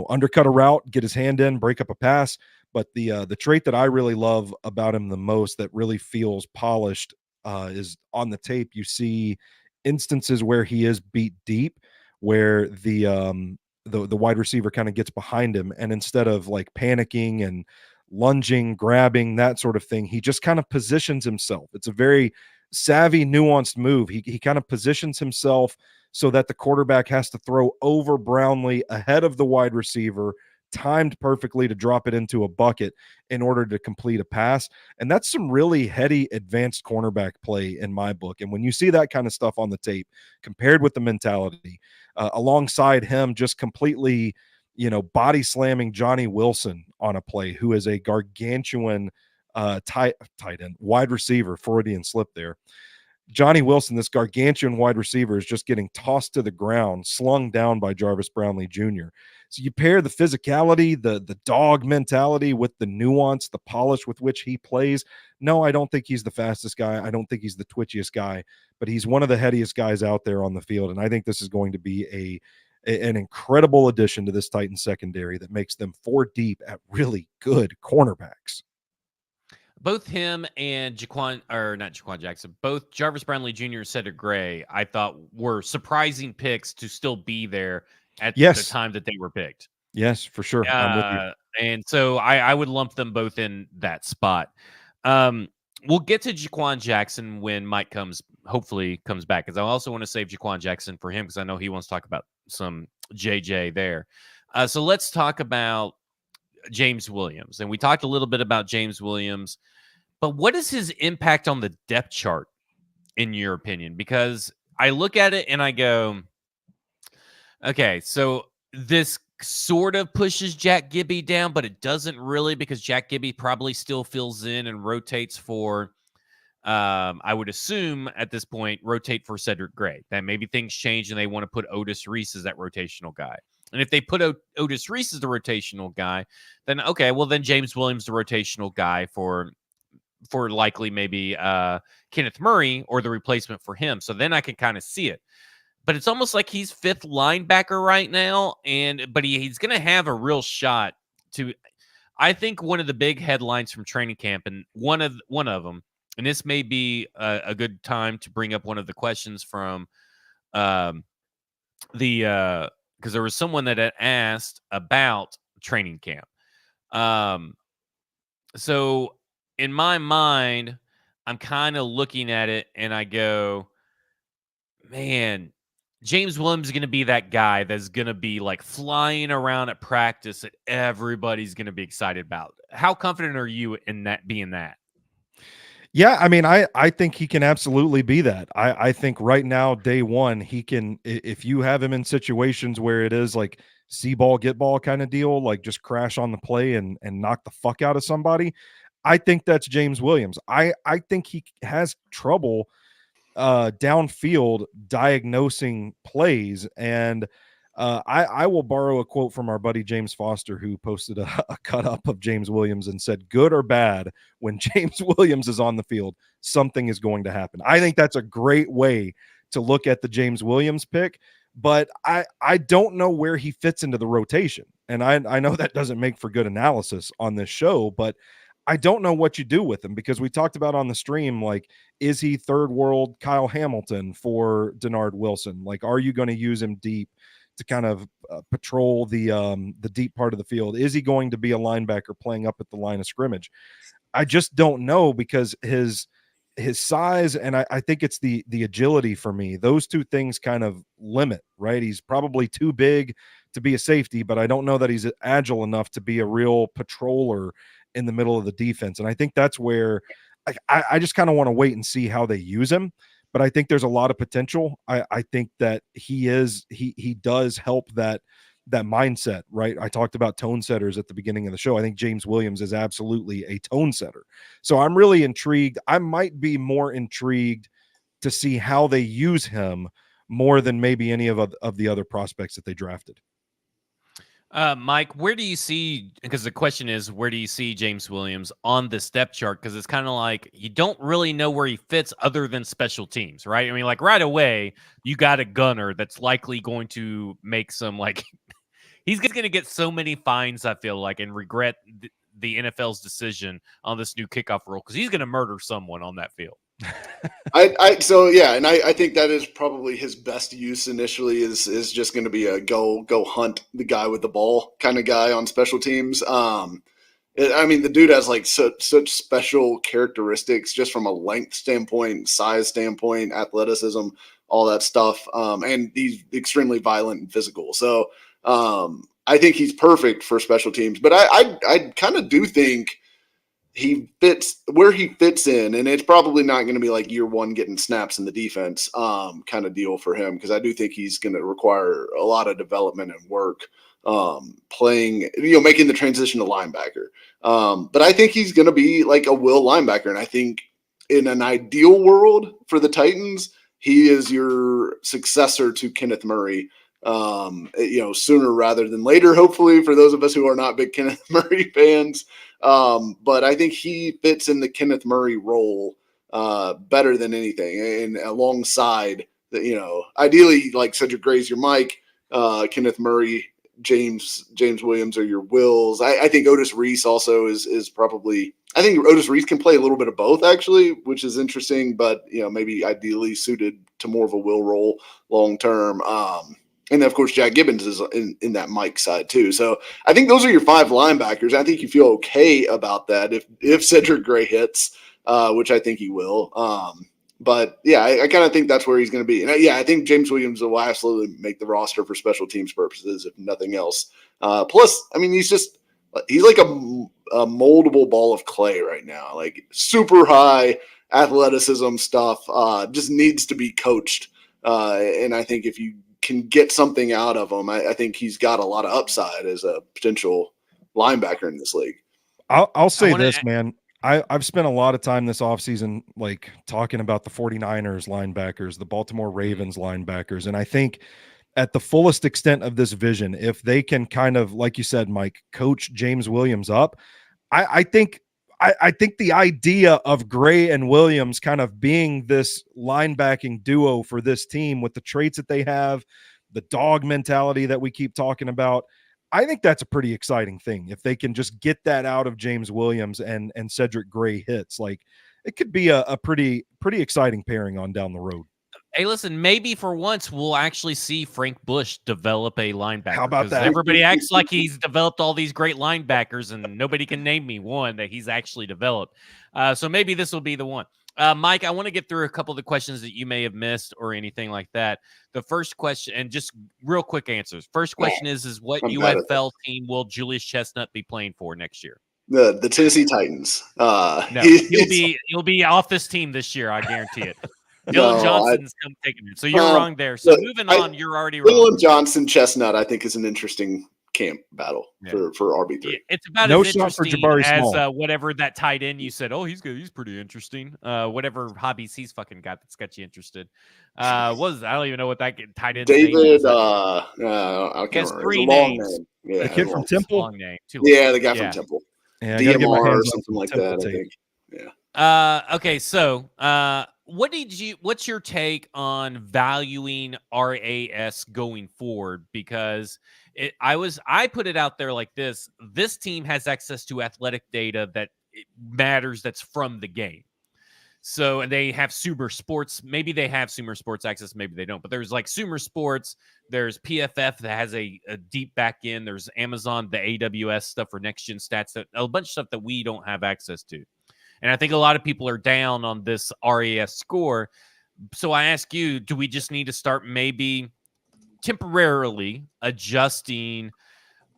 undercut a route, get his hand in, break up a pass. But the trait that I really love about him the most, that really feels polished, is on the tape. You see instances where he is beat deep, where the wide receiver kind of gets behind him, and instead of like panicking and lunging, grabbing, that sort of thing, he just kind of positions himself. It's a very savvy, nuanced move. He kind of positions himself so that the quarterback has to throw over Brownlee ahead of the wide receiver, timed perfectly to drop it into a bucket in order to complete a pass. And that's some really heady, advanced cornerback play in my book. And when you see that kind of stuff on the tape, compared with the mentality, alongside him just completely, body slamming Johnny Wilson on a play, who is a gargantuan tight end, wide receiver, Freudian slip there. Johnny Wilson, this gargantuan wide receiver, is just getting tossed to the ground, slung down by Jarvis Brownlee Jr. So you pair the physicality, the dog mentality with the nuance, the polish with which he plays. No, I don't think he's the fastest guy. I don't think he's the twitchiest guy, but he's one of the headiest guys out there on the field. And I think this is going to be an incredible addition to this Titans secondary that makes them 4 deep at really good cornerbacks. Both him and not Jaquan Jackson, both Jarvis Brownlee Jr. and Cedric Gray, I thought were surprising picks to still be there at the time that they were picked. Yes, for sure. I'm with you. And so I would lump them both in that spot. we'll get to Jaquan Jackson when Mike hopefully comes back, because I also want to save Jaquan Jackson for him because I know he wants to talk about some JJ there. So let's talk about James Williams. And we talked a little bit about James Williams, but what is his impact on the depth chart, in your opinion? Because I look at it and I go, okay, so this sort of pushes Jack Gibby down, but it doesn't really, because Jack Gibby probably still fills in and rotates for, I would assume at this point, rotate for Cedric Gray. That maybe things change and they want to put Otis Reese as that rotational guy. And if they put Otis Reese as the rotational guy, then okay, well then James Williams the rotational guy for likely maybe Kenneth Murray or the replacement for him. So then I can kind of see it. But it's almost like he's fifth linebacker right now, but he's going to have a real shot to. I think one of the big headlines from training camp, and one of them, and this may be a good time to bring up one of the questions from because there was someone that had asked about training camp. So in my mind, I'm kind of looking at it and I go, man, James Williams is going to be that guy that's going to be like flying around at practice that everybody's going to be excited about. How confident are you in that being that? Yeah, I mean, I think he can absolutely be that. I think right now, day one, he can, if you have him in situations where it is like see ball, get ball kind of deal, like just crash on the play and knock the fuck out of somebody. I think that's James Williams. I think he has trouble downfield diagnosing plays. And I will borrow a quote from our buddy James Foster, who posted a cut up of James Williams and said, good or bad, when James Williams is on the field, something is going to happen. I think that's a great way to look at the James Williams pick, but I don't know where he fits into the rotation. And I know that doesn't make for good analysis on this show, but I don't know what you do with him, because we talked about on the stream, like, is he third world Kyle Hamilton for Denard Wilson? Like, are you going to use him deep to kind of patrol the deep part of the field? Is he going to be a linebacker playing up at the line of scrimmage? I just don't know, because his size, and I think it's the agility for me. Those two things kind of limit, right? He's probably too big to be a safety, but I don't know that he's agile enough to be a real patroller in the middle of the defense. And I think that's where I just kind of want to wait and see how they use him. But I think there's a lot of potential. I think that he does help that mindset, right? I talked about tone setters at the beginning of the show. I think James Williams is absolutely a tone setter. So I'm really intrigued. I might be more intrigued to see how they use him more than maybe any of the other prospects that they drafted. Mike, where do you see, because the question is, where do you see James Williams on the step chart? Because it's kind of like you don't really know where he fits other than special teams, right? I mean, like right away, you got a gunner that's likely going to make some, like, he's going to get so many fines, I feel like, and regret the NFL's decision on this new kickoff rule, because he's going to murder someone on that field. I think that is probably his best use initially is just going to be a go hunt the guy with the ball kind of guy on special teams. I mean, the dude has like such special characteristics just from a length standpoint, size standpoint, athleticism, all that stuff. And he's extremely violent and physical. So I think he's perfect for special teams. But I kind of do think he fits where he fits in, and it's probably not going to be like year one getting snaps in the defense kind of deal for him, because I do think he's going to require a lot of development and work playing, making the transition to linebacker. But I think he's going to be like a will linebacker, and I think in an ideal world for the Titans, he is your successor to Kenneth Murray. Sooner rather than later, hopefully, for those of us who are not big Kenneth Murray fans. But I think he fits in the Kenneth Murray role better than anything. And alongside, ideally, like Cedric Gray's your Mike, Kenneth Murray, James Williams are your Wills. I think Otis Reese also is probably – I think Otis Reese can play a little bit of both, actually, which is interesting, but, maybe ideally suited to more of a Will role long term. And then, of course, Jack Gibbons is in that Mike side, too. So I think those are your five linebackers. I think you feel okay about that if Cedric Gray hits. which I think he will. But yeah, I kind of think that's where he's going to be. And I think James Williams will absolutely make the roster for special teams purposes, if nothing else. Plus, I mean, he's like a moldable ball of clay right now, like super high athleticism stuff, just needs to be coached. And I think if you can get something out of him, I think he's got a lot of upside as a potential linebacker in this league. I'll say this, man. I've spent a lot of time this offseason like talking about the 49ers linebackers, the Baltimore Ravens linebackers, and I think at the fullest extent of this vision, if they can kind of, like you said, Mike, coach James Williams up, I think the idea of Gray and Williams kind of being this linebacking duo for this team with the traits that they have, the dog mentality that we keep talking about, I think that's a pretty exciting thing. If they can just get that out of James Williams and Cedric Gray hits, like it could be a pretty exciting pairing on down the road. Hey, listen, maybe for once we'll actually see Frank Bush develop a linebacker. How about that? Everybody acts like he's developed all these great linebackers, and nobody can name me one that he's actually developed. So maybe this will be the one. Mike, I want to get through a couple of the questions that you may have missed or anything like that. The first question, and just real quick answers. First question is what UFL team will Julius Chestnut be playing for next year? The Tennessee Titans. No, he'll be off this team this year. I guarantee it. Dylan Johnson's come taking it. So you're wrong there. So moving on, you're already wrong. Dylan Johnson, Chestnut, I think is an interesting camp battle for RB3. It's about as interesting as whatever that tight end you said. Oh, he's good. He's pretty interesting. Whatever hobbies he's fucking got that's got you interested. I don't even know what that tight end. David. I can't remember. 3 names. Yeah, the kid from Temple. Long name. The guy from Temple. Yeah, DMR or something like that. I think. Yeah. Okay. So, what's your take on valuing RAS going forward? Because I put it out there like this. This team has access to athletic data that matters, that's from the game. So, and they have Sumer Sports. Maybe they have Sumer Sports access. Maybe they don't. But there's like Sumer Sports. There's PFF that has a deep back end. There's Amazon, the AWS stuff for next gen stats. A bunch of stuff that we don't have access to. And I think a lot of people are down on this RAS score. So I ask you, do we just need to start maybe temporarily adjusting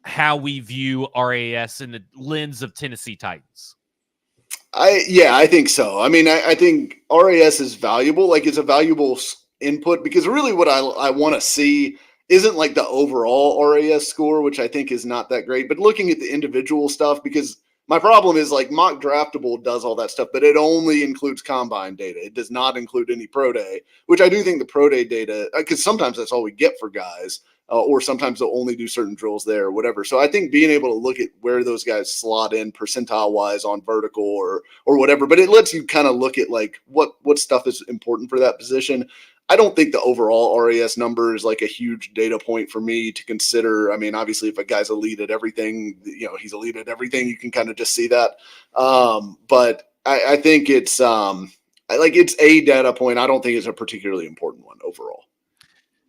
how we view RAS in the lens of Tennessee Titans? I think so. I mean, I think RAS is valuable. Like, it's a valuable input because really what I want to see isn't like the overall RAS score, which I think is not that great, but looking at the individual stuff, because my problem is like Mock Draftable does all that stuff, but it only includes combine data. It does not include any pro day, which I do think the pro day data, because sometimes that's all we get for guys, or sometimes they'll only do certain drills there or whatever. So I think being able to look at where those guys slot in percentile wise on vertical or whatever, but it lets you kind of look at like what stuff is important for that position. I don't think the overall RAS number is like a huge data point for me to consider. I mean, obviously, if a guy's elite at everything, he's elite at everything. You can kind of just see that. But I think it's it's a data point. I don't think it's a particularly important one overall.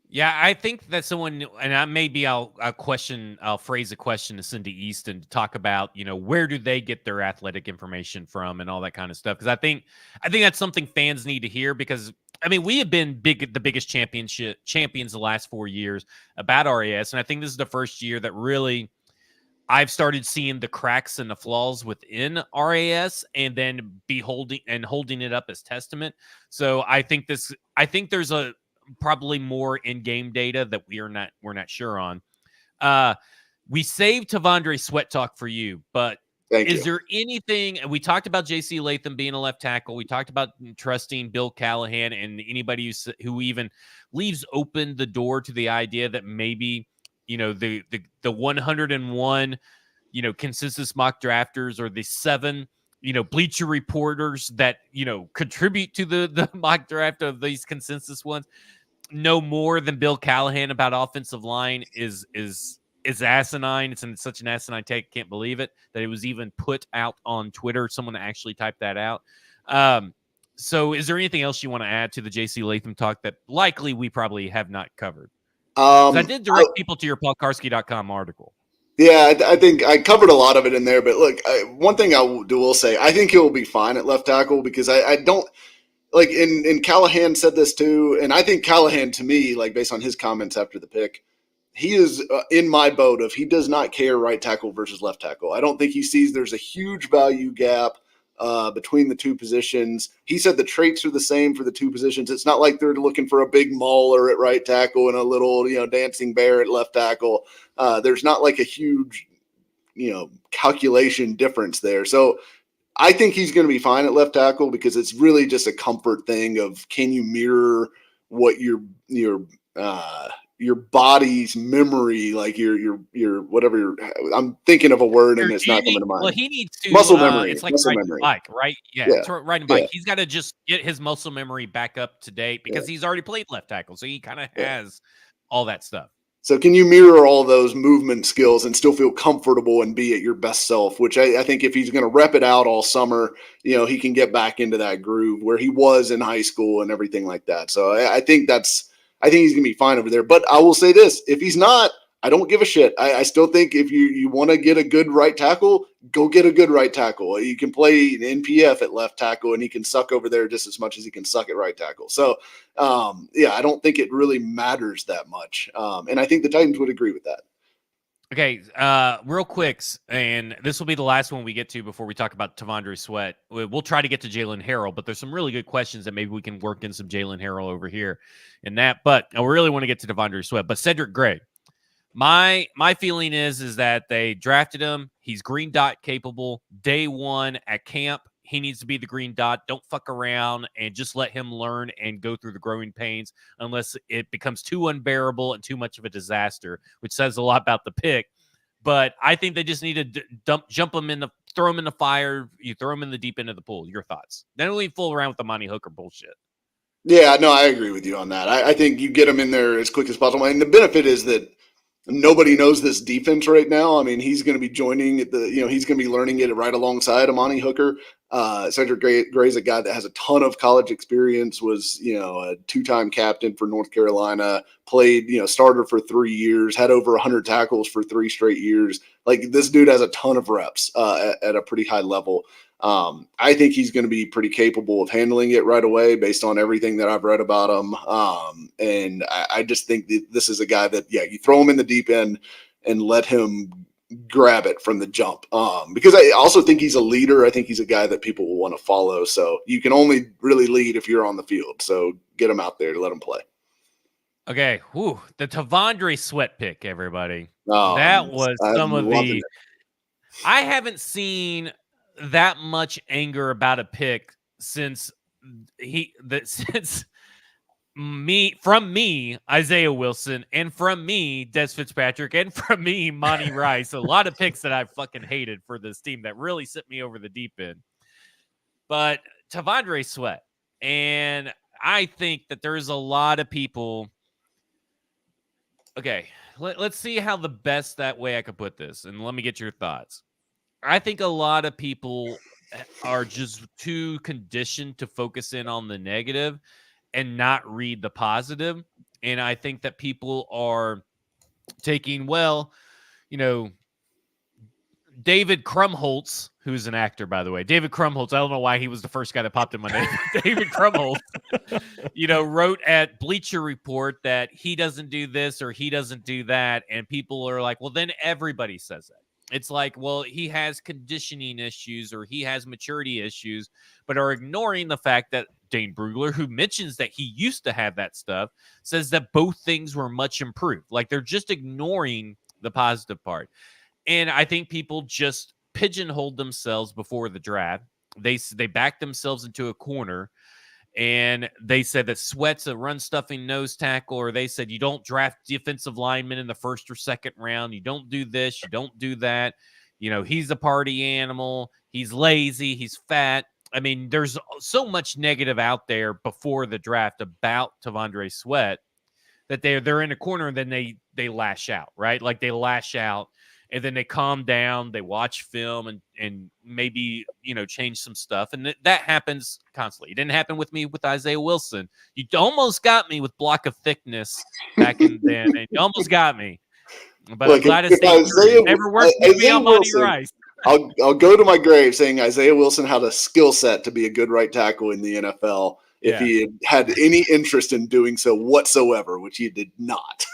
Yeah, I think that someone, and I'll phrase a question to Cindy Easton to talk about, where do they get their athletic information from and all that kind of stuff. Because I think that's something fans need to hear, because I mean, we have been the biggest champions the last 4 years about RAS. And I think this is the first year that really I've started seeing the cracks and the flaws within RAS and then holding it up as testament. So I think there's probably more in-game data that we're not sure on. We saved Tavondre Sweat talk for you, but is there anything, and we talked about JC Latham being a left tackle. We talked about trusting Bill Callahan and anybody who even leaves open the door to the idea that maybe, the 101, consensus mock drafters or the 7, Bleacher Reporters that, contribute to the mock draft of these consensus ones know more than Bill Callahan about offensive line is asinine. It's such an asinine take. Can't believe it that it was even put out on Twitter. Someone actually typed that out. So is there anything else you want to add to the JC Latham talk that likely we probably have not covered? I did direct people to your paulkarski.com article. Yeah, I think I covered a lot of it in there, but look, one thing I will say, I think he'll be fine at left tackle because I don't like, and Callahan said this too, and I think Callahan, to me, like based on his comments after the pick, he is in my boat of he does not care right tackle versus left tackle. I don't think he sees there's a huge value gap between the two positions. He said the traits are the same for the two positions. It's not like they're looking for a big mauler at right tackle and a little, dancing bear at left tackle. There's not like a huge, calculation difference there. So I think he's going to be fine at left tackle because it's really just a comfort thing of can you mirror what your body's memory, like your whatever. I'm thinking of a word and it's not coming to mind. Well, he needs to muscle memory. It's like muscle riding memory. a bike, right? Yeah, it's riding a bike. He's got to just get his muscle memory back up to date because he's already played left tackle, so he kind of has all that stuff. So can you mirror all those movement skills and still feel comfortable and be at your best self, which I think if he's going to rep it out all summer, he can get back into that groove where he was in high school and everything like that. So I think he's going to be fine over there. But I will say this, if he's not, I don't give a shit. I still think if you want to get a good right tackle, go get a good right tackle. You can play an NPF at left tackle and he can suck over there just as much as he can suck at right tackle. So, I don't think it really matters that much. And I think the Titans would agree with that. Okay, real quick, and this will be the last one we get to before we talk about Tavondre Sweat. We'll try to get to Jalen Harrell, but there's some really good questions that maybe we can work in some Jalen Harrell over here in that. But I really want to get to Tavondre Sweat. But Cedric Gray, my feeling is that they drafted him. He's green dot capable. Day one at camp, he needs to be the green dot. Don't fuck around and just let him learn and go through the growing pains unless it becomes too unbearable and too much of a disaster, which says a lot about the pick. But I think they just need to throw him in the fire. You throw him in the deep end of the pool. Your thoughts? They don't even fool around with the Monty Hooker bullshit. Yeah, no, I agree with you on that. I think you get him in there as quick as possible. And the benefit is that nobody knows this defense right now. I mean, he's going to be joining at he's going to be learning it right alongside Amani Hooker. Cedric Gray's a guy that has a ton of college experience, was, a two-time captain for North Carolina, played, starter for 3 years, had over 100 tackles for 3 straight years. Like, this dude has a ton of reps at a pretty high level. I think he's going to be pretty capable of handling it right away based on everything that I've read about him. And I just think that this is a guy that, you throw him in the deep end and let him grab it from the jump. Because I also think he's a leader. I think he's a guy that people will want to follow. So you can only really lead if you're on the field. So get him out there to let him play. Okay. Whew. The Tavondre Sweat pick, everybody. Oh, that was some of the. it. I haven't seen that much anger about a pick since me, Isaiah Wilson, and from me, Des Fitzpatrick, and from me, Monty Rice. A lot of picks that I fucking hated for this team that really sent me over the deep end. But Tavondre Sweat, and I think that there's a lot of people. Okay, let's see how the best that way I could put this, and let me get your thoughts. I think a lot of people are just too conditioned to focus in on the negative and not read the positive. And I think that people are taking, David Krumholtz, who's an actor, by the way. David Krumholtz, I don't know why he was the first guy that popped in my name. David Krumholtz, wrote at Bleacher Report that he doesn't do this or he doesn't do that. And people are like, well, then everybody says that. It's like, well, he has conditioning issues or he has maturity issues, but are ignoring the fact that Dane Brugler, who mentions that he used to have that stuff, says that both things were much improved. Like, they're just ignoring the positive part. And I think people just pigeonholed themselves before the draft. They backed themselves into a corner, and they said that Sweat's a run-stuffing nose tackle, or they said you don't draft defensive linemen in the first or second round. You don't do this. You don't do that. He's a party animal. He's lazy. He's fat. I mean, there's so much negative out there before the draft about Tavondre Sweat that they're in a corner, and then they lash out, right? Like, they lash out. And then they calm down, they watch film and maybe, change some stuff. And that happens constantly. It didn't happen with me with Isaiah Wilson. You almost got me with Block of Thickness back in then. And you almost got me. But Look, I'm glad to if see Isaiah, never worked with me Isaiah on Monty Wilson, Rice. I'll go to my grave saying Isaiah Wilson had a skill set to be a good right tackle in the NFL if Yeah. he had any interest in doing so whatsoever, which he did not.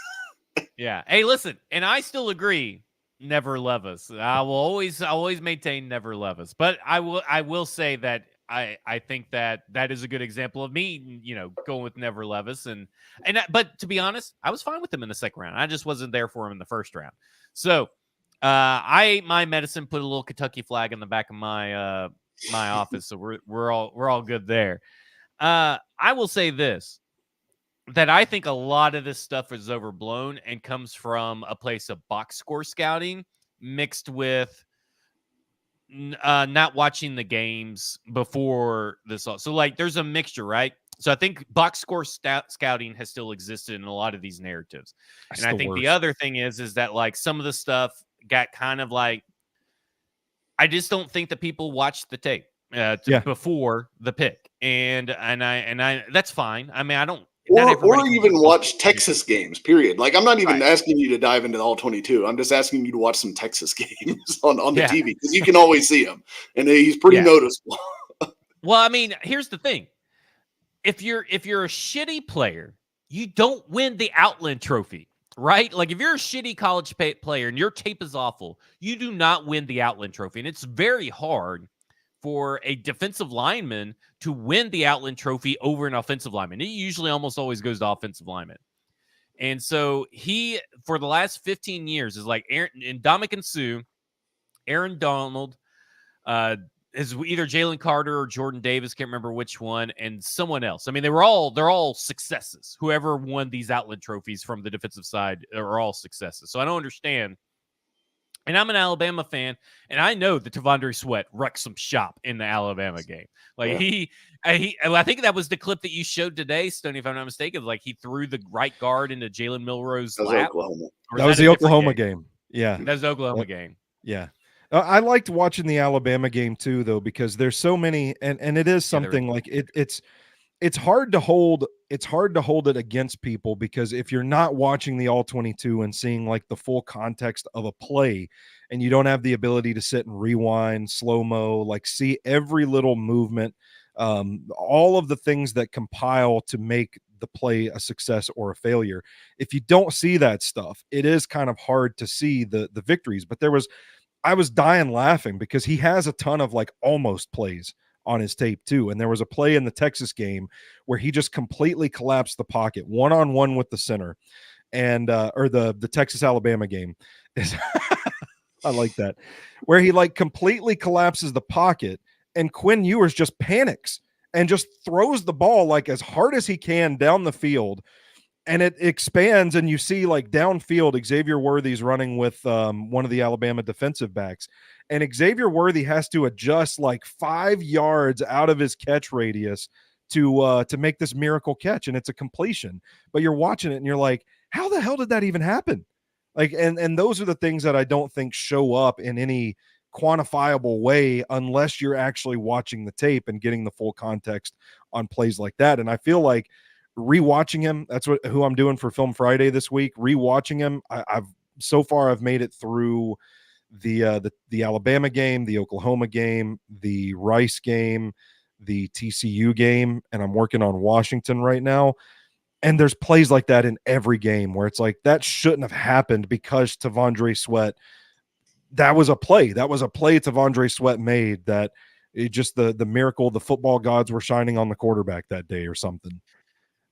Yeah. Hey, listen, and I still agree. Never Levis. I will always maintain never Levis. But I will say that I think that is a good example of me, going with never Levis, but to be honest, I was fine with him in the second round. I just wasn't there for him in the first round. So my medicine put a little Kentucky flag in the back of my my office, so we're all good there. I will say this, that I think a lot of this stuff is overblown and comes from a place of box score scouting mixed with not watching the games before this. So, like, there's a mixture, right? So I think box score scouting has still existed in a lot of these narratives. That's And I the think the worst. other thing is that, like, some of the stuff got kind of like, I just don't think that people watched the tape before the pick. And I that's fine. I mean, I don't, not everybody Or can even watch watch Texas games, period. Like, I'm not even Right. asking you to dive into all 22. I'm just asking you to watch some Texas games on the Yeah. TV because you can always see him. And he's pretty Yeah. noticeable. Well, I mean, here's the thing. If you're a shitty player, you don't win the Outland Trophy, right? Like, if you're a shitty college player and your tape is awful, you do not win the Outland Trophy. And it's very hard for a defensive lineman to win the Outland Trophy over an offensive lineman. It usually almost always goes to offensive linemen. And so he, for the last 15 years, is like Ndamukong Suh, Aaron Donald, is either Jalen Carter or Jordan Davis, can't remember which one, and someone else. I mean, they're all successes. Whoever won these Outland trophies from the defensive side are all successes. So I don't understand. And I'm an Alabama fan, and I know that Tavondre Sweat wrecked some shop in the Alabama game. Like, I think that was the clip that you showed today, Stoney, if I'm not mistaken. Like, he threw the right guard into Jalen Milroe's That was lap. Oklahoma. That was the Oklahoma game. Yeah. That was the Oklahoma game. Yeah. I liked watching the Alabama game too, though, because there's so many, and it is something like it's hard to hold. It's hard to hold it against people because if you're not watching the all 22 and seeing like the full context of a play, and you don't have the ability to sit and rewind, slow mo, like see every little movement, all of the things that compile to make the play a success or a failure. If you don't see that stuff, it is kind of hard to see the victories. But I was dying laughing because he has a ton of like almost plays on his tape too. And there was a play in the Texas game where he just completely collapsed the pocket one-on-one with the center, and or the Texas Alabama game is I like that, where he like completely collapses the pocket and Quinn Ewers just panics and just throws the ball like as hard as he can down the field. And it expands, and you see like downfield, Xavier Worthy's running with one of the Alabama defensive backs, and Xavier Worthy has to adjust like 5 yards out of his catch radius to make this miracle catch, and it's a completion. But you're watching it, and you're like, how the hell did that even happen? Like, and those are the things that I don't think show up in any quantifiable way unless you're actually watching the tape and getting the full context on plays like that. And I feel like rewatching him, that's who I'm doing for Film Friday this week. Rewatching him, I've made it through the Alabama game, the Oklahoma game, the Rice game, the TCU game, and I'm working on Washington right now. And there's plays like that in every game where it's like that shouldn't have happened because Tavondre Sweat. That was a play. Tavondre Sweat made that. It just the miracle, the football gods were shining on the quarterback that day or something.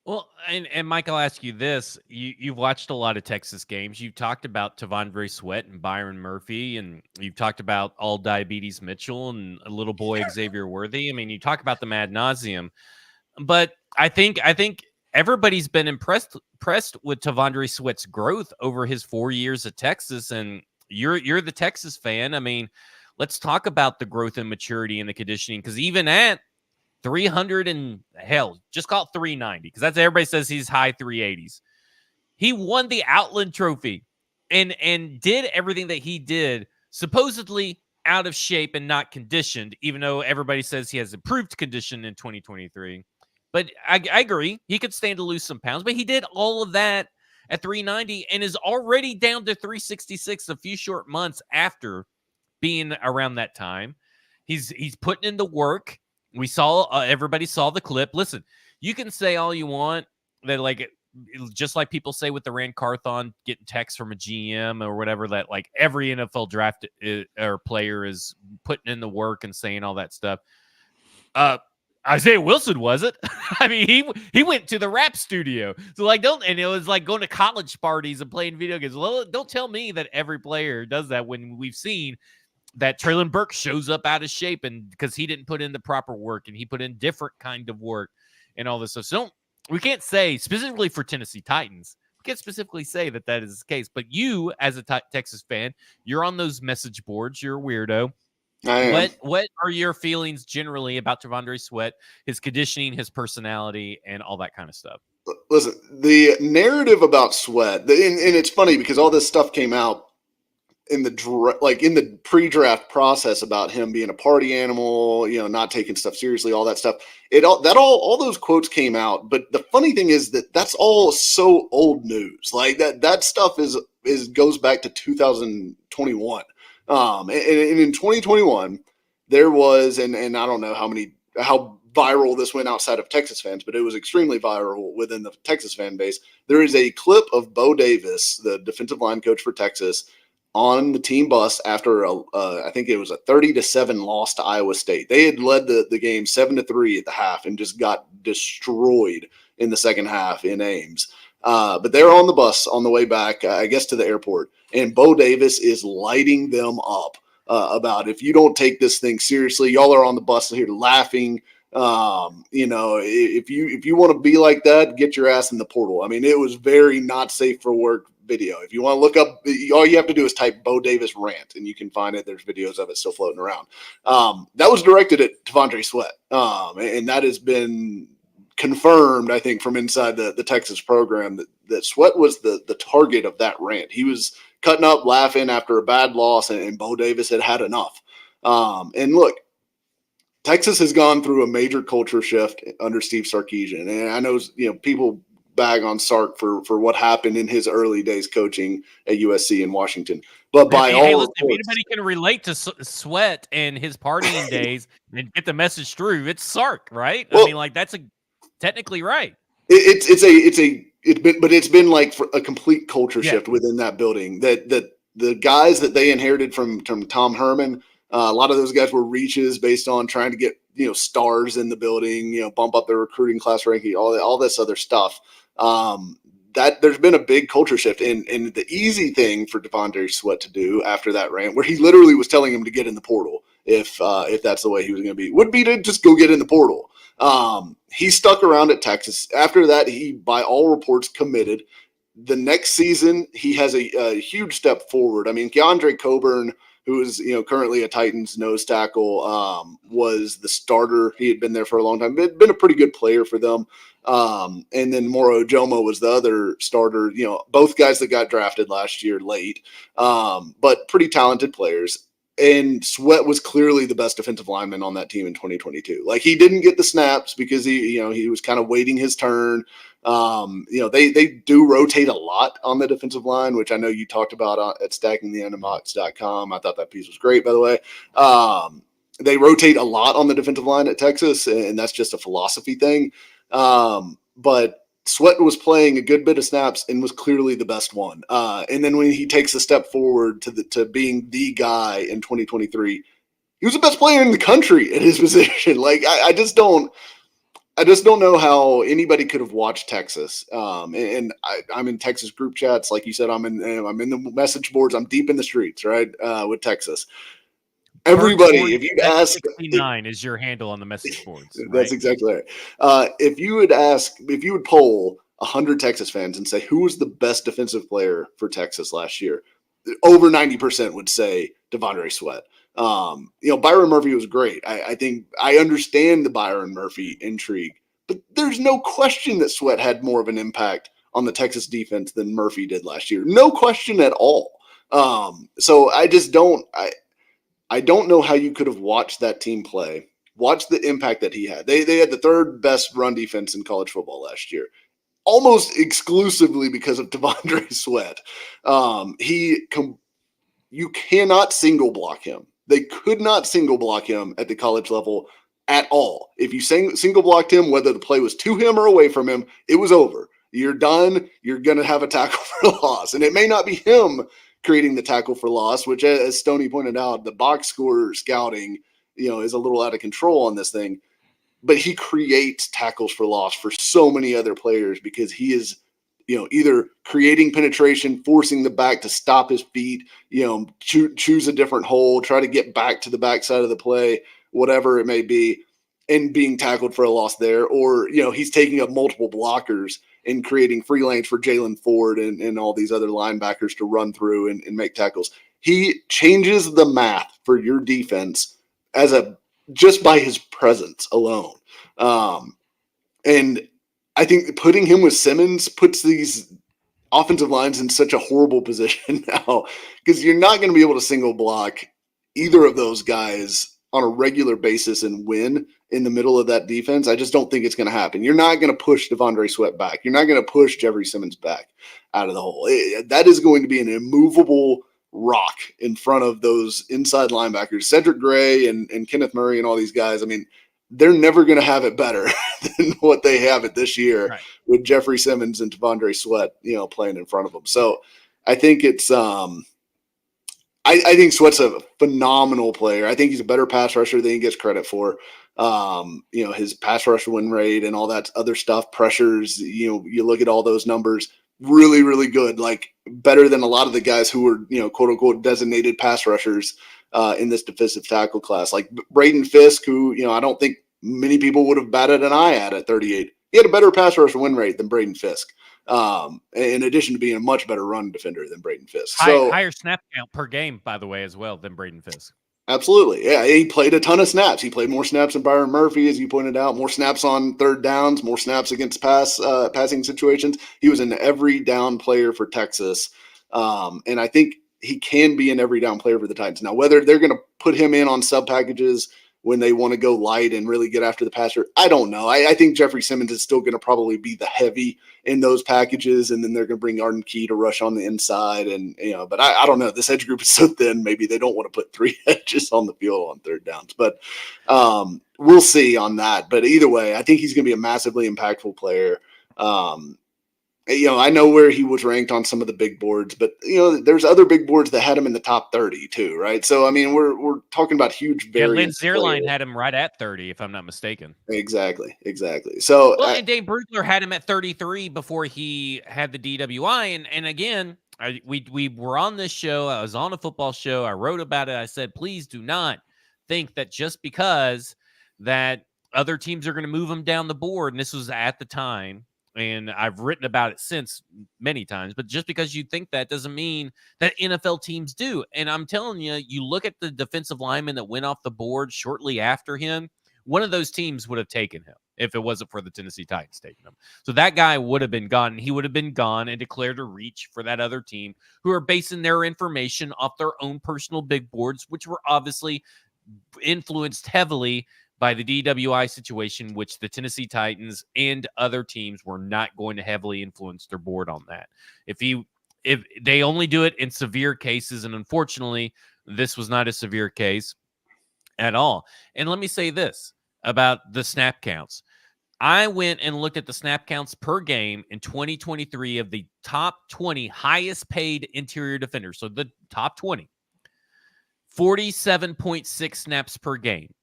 Well, and Mike, I'll ask you this. You've watched a lot of Texas games. You've talked about Tavondre Sweat and Byron Murphy, and you've talked about all diabetes Mitchell and a little boy Xavier Worthy. I mean, you talk about them ad nauseum. But I think everybody's been impressed with Tavondre Sweat's growth over his 4 years at Texas. And you're the Texas fan. I mean, let's talk about the growth and maturity and the conditioning, because even at 300 and hell, just call it 390, because that's everybody says he's high 380s. He won the Outland Trophy and did everything that he did, supposedly out of shape and not conditioned, even though everybody says he has improved condition in 2023. But I agree, he could stand to lose some pounds, but he did all of that at 390 and is already down to 366 a few short months after being around that time. He's putting in the work. We saw everybody saw the clip. Listen, you can say all you want that, like, just like people say with the Rand Carthon getting texts from a GM or whatever, that like every NFL draft or player is putting in the work and saying all that stuff. Isaiah Wilson wasn't. I mean, he went to the rap studio. So like, and it was like going to college parties and playing video games. Well, don't tell me that every player does that when we've seen that Traylon Burke shows up out of shape and because he didn't put in the proper work and he put in different kind of work and all this stuff. So we can't say specifically for Tennessee Titans, we can't specifically say that is the case. But you, as a Texas fan, you're on those message boards. You're a weirdo. What are your feelings generally about T'Vondre Sweat, his conditioning, his personality, and all that kind of stuff? Listen, the narrative about Sweat, and it's funny because all this stuff came out in the pre-draft process about him being a party animal, not taking stuff seriously, all that stuff. All those quotes came out. But the funny thing is that that's all so old news. Like that stuff goes back to 2021. And in 2021, there was, and I don't know how viral this went outside of Texas fans, but it was extremely viral within the Texas fan base. There is a clip of Bo Davis, the defensive line coach for Texas, on the team bus after I think it was a 30-7 loss to Iowa State. They had led the game 7-3 at the half and just got destroyed in the second half in Ames. But they're on the bus on the way back, I guess, to the airport. And Bo Davis is lighting them up about, if you don't take this thing seriously, y'all are on the bus here laughing. If you want to be like that, get your ass in the portal. I mean, it was very not safe for work video. If you want to look up, all you have to do is type Bo Davis rant and you can find it. There's videos of it still floating around. That was directed at T'Vondre Sweat. And that has been confirmed, I think, from inside the Texas program that Sweat was the target of that rant. He was cutting up, laughing after a bad loss, and Bo Davis had enough. And look, Texas has gone through a major culture shift under Steve Sarkisian. And I know, people bag on Sark for what happened in his early days coaching at USC in Washington. But by all reports, if anybody can relate to Sweat and his partying days and get the message through, it's Sark, right? Well, I mean, like, that's technically right. It's been like for a complete culture shift within that building. That the guys that they inherited from Tom Herman, a lot of those guys were reaches based on trying to get stars in the building, bump up their recruiting class ranking, all this other stuff. That there's been a big culture shift, and the easy thing for T'Vondre Sweat to do after that rant, where he literally was telling him to get in the portal if that's the way he was going to be, would be to just go get in the portal. He stuck around at Texas. After that, he, by all reports, committed. The next season, he has a huge step forward. I mean, Keandre Coburn, who is currently a Titans nose tackle, was the starter. He had been there for a long time. Been a pretty good player for them. And then Moro Ojomo was the other starter. Both guys that got drafted last year late, but pretty talented players. And Sweat was clearly the best defensive lineman on that team in 2022. Like, he didn't get the snaps because he was kind of waiting his turn. They do rotate a lot on the defensive line, which I know you talked about at stackingtheenembox.com. I thought that piece was great, by the way. They rotate a lot on the defensive line at Texas, and that's just a philosophy thing. But Sweat was playing a good bit of snaps and was clearly the best one. And then when he takes a step forward to being the guy in 2023, he was the best player in the country at his position. Like, I just don't know how anybody could have watched Texas. I'm in Texas group chats, like you said. I'm in the message boards. I'm deep in the streets, right, with Texas. Everybody, if you ask, 69 is your handle on the message boards. Right? That's exactly right. If you would poll 100 Texas fans and say who was the best defensive player for Texas last year, over 90% would say T'Vondre Sweat. Byron Murphy was great. I think I understand the Byron Murphy intrigue, but there's no question that Sweat had more of an impact on the Texas defense than Murphy did last year. No question at all. So I just don't. I don't know how you could have watched that team play, watched the impact that he had. They had the third best run defense in college football last year. almost exclusively because of Devondre Sweat. You cannot single block him. They could not single block him at the college level at all. If you single blocked him, whether the play was to him or away from him, it was over. You're done. You're going to have a tackle for loss. And it may not be him creating the tackle for loss, which, as Stoney pointed out, the box score scouting, is a little out of control on this thing. But he creates tackles for loss for so many other players because he is, either creating penetration, forcing the back to stop his feet, choose a different hole, try to get back to the backside of the play, whatever it may be, and being tackled for a loss there. Or, he's taking up multiple blockers and creating free lanes for Jalen Ford and all these other linebackers to run through and make tackles. He changes the math for your defense just by his presence alone. And I think putting him with Simmons puts these offensive lines in such a horrible position now because you're not going to be able to single block either of those guys on a regular basis and win in the middle of that defense. I just don't think it's going to happen. You're not going to push Devondre Sweat back. You're not going to push Jeffrey Simmons back out of the hole. That is going to be an immovable rock in front of those inside linebackers, Cedric Gray and Kenneth Murray and all these guys. I mean, they're never going to have it better than what they have it this year with Jeffrey Simmons and Devondre Sweat, playing in front of them. So I think it's I think Sweat's a phenomenal player. I think he's a better pass rusher than he gets credit for. His pass rush win rate and all that other stuff, pressures, you look at all those numbers, really, really good, like better than a lot of the guys who were, quote unquote, designated pass rushers in this defensive tackle class. Like Braden Fisk, who, I don't think many people would have batted an eye at 38. He had a better pass rush win rate than Braden Fisk. In addition to being a much better run defender than Braden Fisk. Higher snap count per game, by the way, as well, than Braden Fisk. Absolutely. Yeah, he played a ton of snaps. He played more snaps than Byron Murphy, as you pointed out, more snaps on third downs, more snaps against passing situations. He was an every down player for Texas. And I think he can be an every down player for the Titans. Now, whether they're going to put him in on sub packages when they want to go light and really get after the passer, I don't know. I think Jeffrey Simmons is still going to probably be the heavy in those packages, and then they're going to bring Arden Key to rush on the inside. And, but I don't know. This edge group is so thin, maybe they don't want to put three edges on the field on third downs. But we'll see on that. But either way, I think he's going to be a massively impactful player. I know where he was ranked on some of the big boards, but there's other big boards that had him in the top 30 too, right? So I mean, we're talking about huge variance. Yeah, Lynn Zierlein had him right at 30, if I'm not mistaken. Exactly. So, and Dave Brugler had him at 33 before he had the DWI, and again, we were on this show. I was on a football show. I wrote about it. I said, please do not think that just because that other teams are going to move him down the board, and this was at the time. And I've written about it since many times, but just because you think that doesn't mean that NFL teams do. And I'm telling you, you look at the defensive lineman that went off the board shortly after him, one of those teams would have taken him if it wasn't for the Tennessee Titans taking him. So that guy would have been gone, and he would have been gone and declared a reach for that other team who are basing their information off their own personal big boards, which were obviously influenced heavily by the DWI situation, which the Tennessee Titans and other teams were not going to heavily influence their board on that. If they only do it in severe cases, and unfortunately, this was not a severe case at all. And let me say this about the snap counts. I went and looked at the snap counts per game in 2023 of the top 20 highest paid interior defenders. So the top 20, 47.6 snaps per game.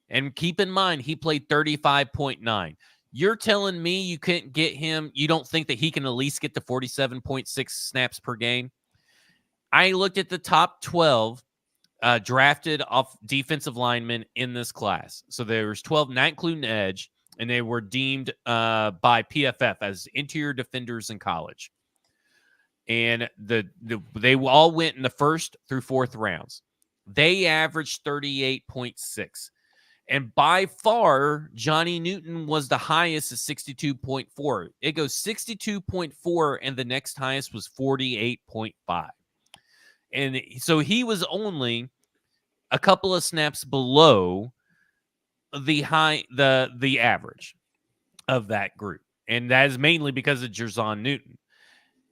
And keep in mind, he played 35.9. You're telling me you couldn't get him, you don't think that he can at least get to 47.6 snaps per game? I looked at the top 12 drafted off defensive linemen in this class. So there was 12, not including edge, and they were deemed by PFF as interior defenders in college. And they all went in the first through fourth rounds. They averaged 38.6. And by far, Johnny Newton was the highest at 62.4. It goes 62.4, and the next highest was 48.5. And so he was only a couple of snaps below the average of that group. And that is mainly because of Jerzon Newton.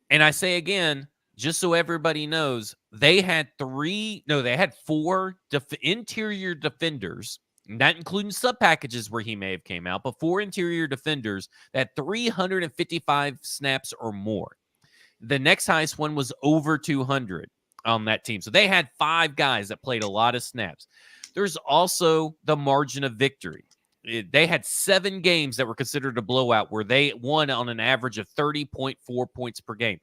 And I say again, just so everybody knows, they had four interior defenders, not including sub packages where he may have came out, but four interior defenders that had 355 snaps or more. The next highest one was over 200 on that team. So they had 5 guys that played a lot of snaps. There's also the margin of victory. They had 7 games that were considered a blowout where they won on an average of 30.4 points per game.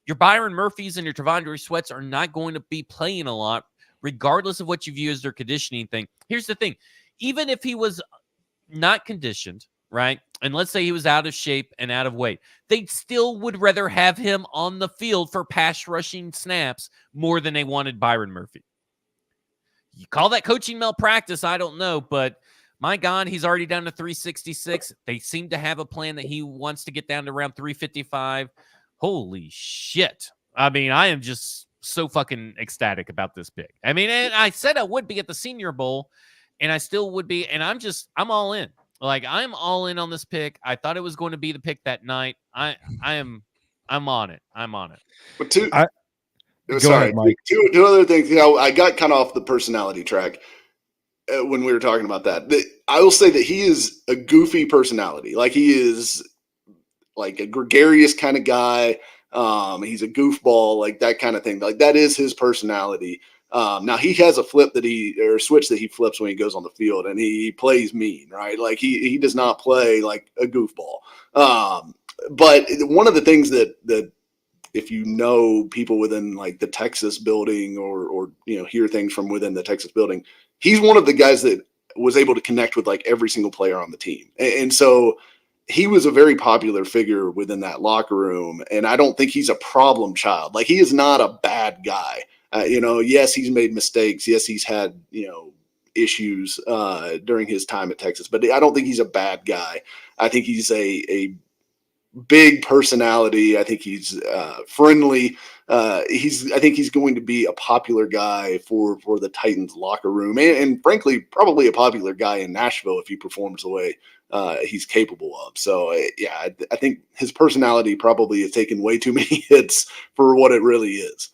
Your Byron Murphys and your Tavondre Sweats are not going to be playing a lot, regardless of what you view as their conditioning thing. Here's the thing. Even if he was not conditioned, right, and let's say he was out of shape and out of weight, they still would rather have him on the field for pass rushing snaps more than they wanted Byron Murphy. You call that coaching malpractice, I don't know, but my God, he's already down to 366. They seem to have a plan that he wants to get down to around 355. Holy shit. I mean, I am just so fucking ecstatic about this pick. I mean, and I said I would be at the Senior Bowl, and I still would be, and I'm all in. Like, I'm all in on this pick. I thought it was going to be the pick that night. I'm on it. I'm on it. But Go ahead, Mike. Two other things. I got kind of off the personality track when we were talking about that. I will say that he is a goofy personality. Like, he is like a gregarious kind of guy. He's a goofball, like that kind of thing. Like, that is his personality. Now he has a switch that he flips when he goes on the field, and he plays mean, right? Like, he does not play like a goofball. But one of the things that if you know people within like the Texas building or hear things from within the Texas building, he's one of the guys that was able to connect with like every single player on the team. And so he was a very popular figure within that locker room. And I don't think he's a problem child. Like, he is not a bad guy. Yes, he's made mistakes. Yes, he's had, issues during his time at Texas, but I don't think he's a bad guy. I think he's a big personality. I think he's friendly. I think he's going to be a popular guy for the Titans locker room, and frankly, probably a popular guy in Nashville if he performs the way he's capable of. So I think his personality probably has taken way too many hits for what it really is.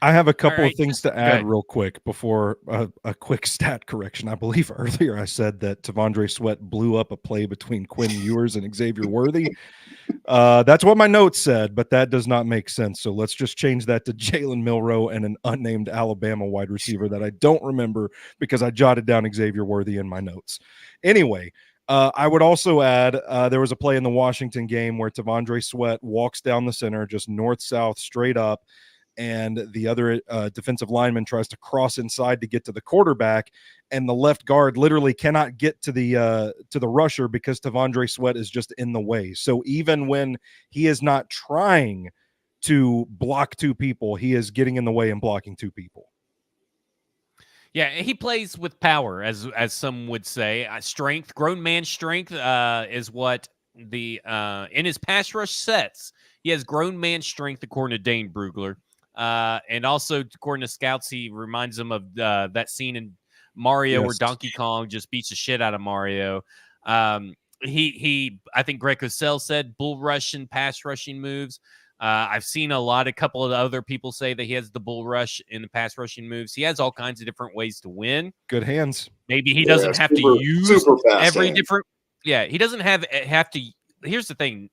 I have a couple of things to add real quick before a quick stat correction. I believe earlier I said that Tavondre Sweat blew up a play between Quinn Ewers and Xavier Worthy. That's what my notes said, but that does not make sense. So let's just change that to Jalen Milroe and an unnamed Alabama wide receiver that I don't remember because I jotted down Xavier Worthy in my notes. Anyway, I would also add there was a play in the Washington game where Tavondre Sweat walks down the center, just north-south, straight up, and the other defensive lineman tries to cross inside to get to the quarterback, and the left guard literally cannot get to the rusher because Tavondre Sweat is just in the way. So even when he is not trying to block 2 people, he is getting in the way and blocking 2 people. Yeah, he plays with power, as some would say. Strength, grown man strength is what the in his pass rush sets. He has grown man strength, according to Dane Brugler. And also, according to scouts, he reminds them of that scene in Mario where Donkey Kong just beats the shit out of Mario. I think Greg Cosell said bull rush and pass rushing moves. I've seen a couple of other people say that he has the bull rush in the pass rushing moves. He has all kinds of different ways to win. Good hands. Maybe he doesn't have to use every different. Yeah, he doesn't have to. Here's the thing.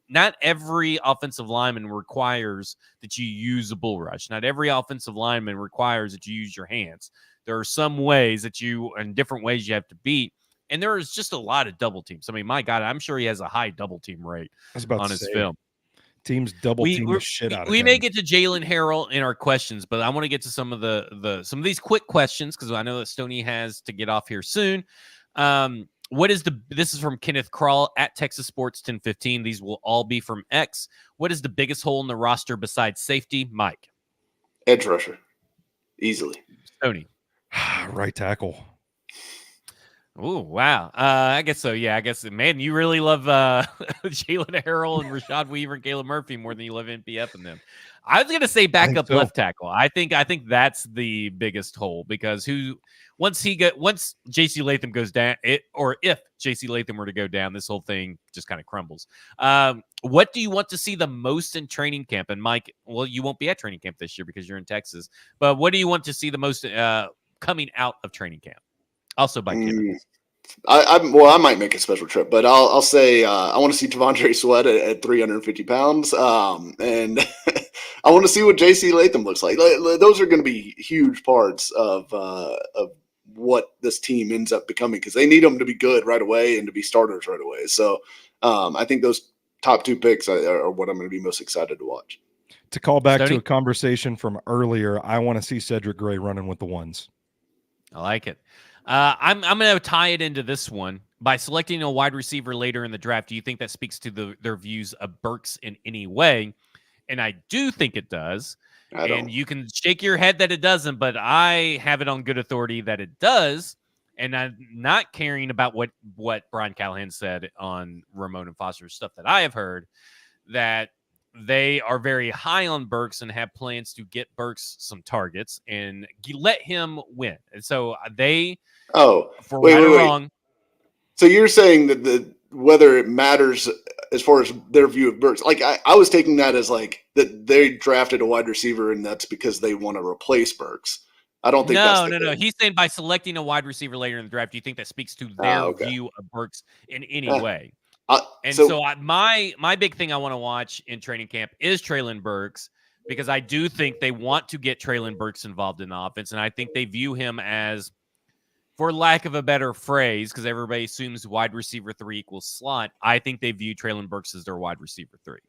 Not every offensive lineman requires that you use a bull rush. Not every offensive lineman requires that you use your hands. There are some ways and different ways you have to beat. And there is just a lot of double teams. I mean, my God, I'm sure he has a high double team rate on his film. Teams double team the shit out of him. We may get to Jalen Harrell in our questions, but I want to get to some of these quick questions because I know that Stoney has to get off here soon. This is from Kenneth Krall at Texas Sports 1015. These will all be from X. What is the biggest hole in the roster besides safety? Mike. Edge rusher. Easily. Stoney. Right tackle. Oh, wow. I guess so. Yeah, I guess, man, you really love Jalen Harrell and Rashad Weaver and Caleb Murphy more than you love NPF and them. I was gonna say I think backup so. left tackle. I think that's the biggest hole because once JC Latham goes down, or if JC Latham were to go down, this whole thing just kind of crumbles. What do you want to see the most in training camp? And Mike, well, you won't be at training camp this year because you're in Texas. But what do you want to see the most coming out of training camp? Also by Kenneth. I might make a special trip, but I'll say I want to see Tavondre Sweat at 350 pounds, and I want to see what JC Latham looks like. Those are going to be huge parts of what this team ends up becoming because they need them to be good right away and to be starters right away. So I think those top 2 picks are what I'm going to be most excited to watch. To call back Stoney? to a conversation from earlier, I want to see Cedric Gray running with the ones. I like it. I'm going to tie it into this one. By selecting a wide receiver later in the draft, do you think that speaks to their views of Burks in any way? And I do think it does. And you can shake your head that it doesn't, but I have it on good authority that it does. And I'm not caring about what Brian Callahan said on Ramon and Foster's stuff that I have heard, that they are very high on Burks and have plans to get Burks some targets and let him win. And so they, wrong. So you're saying that whether it matters as far as their view of Burks, like I was taking that as like that they drafted a wide receiver and that's because they want to replace Burks. I don't think no. He's saying by selecting a wide receiver later in the draft, do you think that speaks to their view of Burks in any way? My big thing I want to watch in training camp is Treylon Burks because I do think they want to get Treylon Burks involved in the offense, and I think they view him as, for lack of a better phrase, because everybody assumes wide receiver 3 equals slot, I think they view Treylon Burks as their wide receiver 3.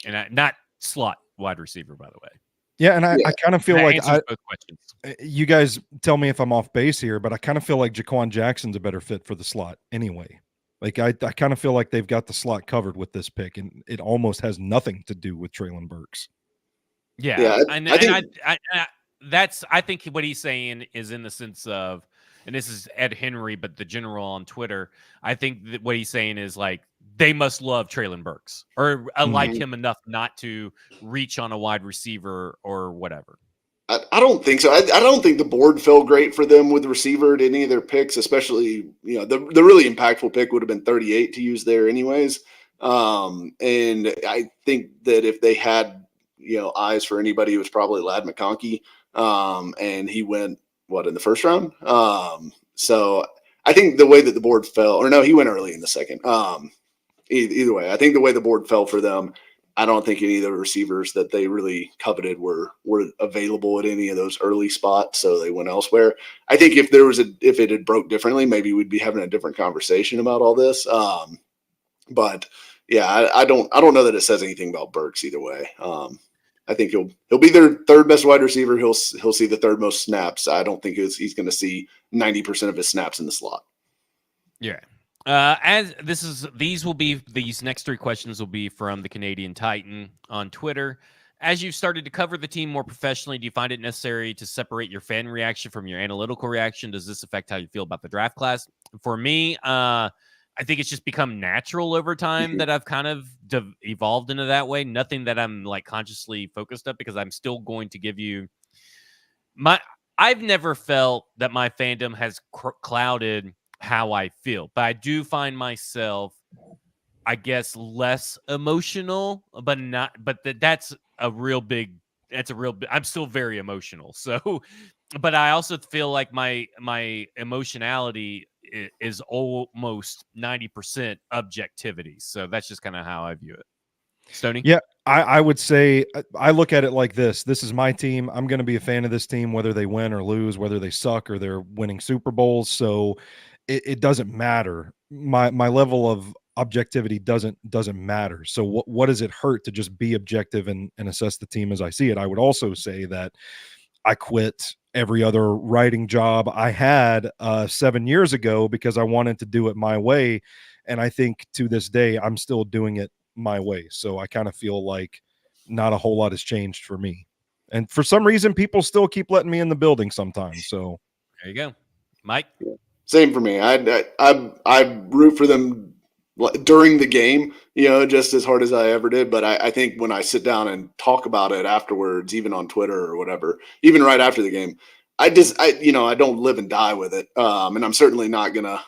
And not slot wide receiver, by the way. Yeah, and I kind of feel like both questions. You guys tell me if I'm off base here, but I kind of feel like Jaquan Jackson's a better fit for the slot anyway. Like I kind of feel like they've got the slot covered with this pick, and it almost has nothing to do with Treylon Burks. I think what he's saying is in the sense of, and this is Ed Henry, but the general on Twitter, I think that what he's saying is like they must love Treylon Burks or like him enough not to reach on a wide receiver or whatever. I don't think so. I don't think the board felt great for them with the receiver at any of their picks, especially, the really impactful pick would have been 38 to use there anyways. And I think that if they had, eyes for anybody, it was probably Ladd McConkey. And he went, in the first round? So I think the way that the board fell, or no, he went early in the second. Either way, I think the way the board fell for them, I don't think any of the receivers that they really coveted were available at any of those early spots, so they went elsewhere. I think if it had broke differently, maybe we'd be having a different conversation about all this. But yeah, I don't know that it says anything about Burks either way. I think he'll be their third best wide receiver. He'll see the third most snaps. I don't think he's going to see 90% of his snaps in the slot. Yeah. These next 3 questions will be from the Canadian Titan on Twitter. As you've started to cover the team more professionally, do you find it necessary to separate your fan reaction from your analytical reaction? Does this affect how you feel about the draft class? For me, I think it's just become natural over time that I've kind of evolved into that way. Nothing that I'm like consciously focused up because I'm still going to give you I've never felt that my fandom has clouded how I feel, but I do find myself, I guess, less emotional, but that's a real big, I'm still very emotional. So, but I also feel like my emotionality is almost 90% objectivity. So that's just kind of how I view it. Stoney? Yeah, I would say I look at it like this. This is my team. I'm going to be a fan of this team, whether they win or lose, whether they suck or they're winning Super Bowls. So it doesn't matter. My level of objectivity doesn't matter. So what does it hurt to just be objective and assess the team as I see it? I would also say that I quit every other writing job I had 7 years ago because I wanted to do it my way. And I think to this day, I'm still doing it my way. So I kind of feel like not a whole lot has changed for me. And for some reason, people still keep letting me in the building sometimes. So there you go. Mike? Same for me. I root for them during the game, just as hard as I ever did. But I think when I sit down and talk about it afterwards, even on Twitter or whatever, even right after the game, I don't live and die with it. And I'm certainly not gonna,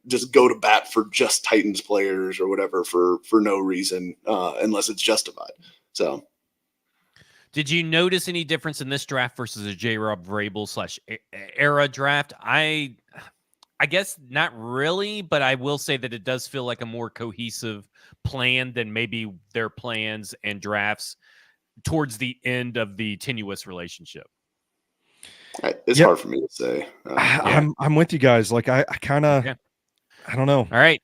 just go to bat for just Titans players or whatever for no reason, unless it's justified. So. Did you notice any difference in this draft versus a J-Rob Vrabel / era draft? I guess not really, but I will say that it does feel like a more cohesive plan than maybe their plans and drafts towards the end of the tenuous relationship. It's hard for me to say. I'm with you guys. Like I kind of, I don't know. All right.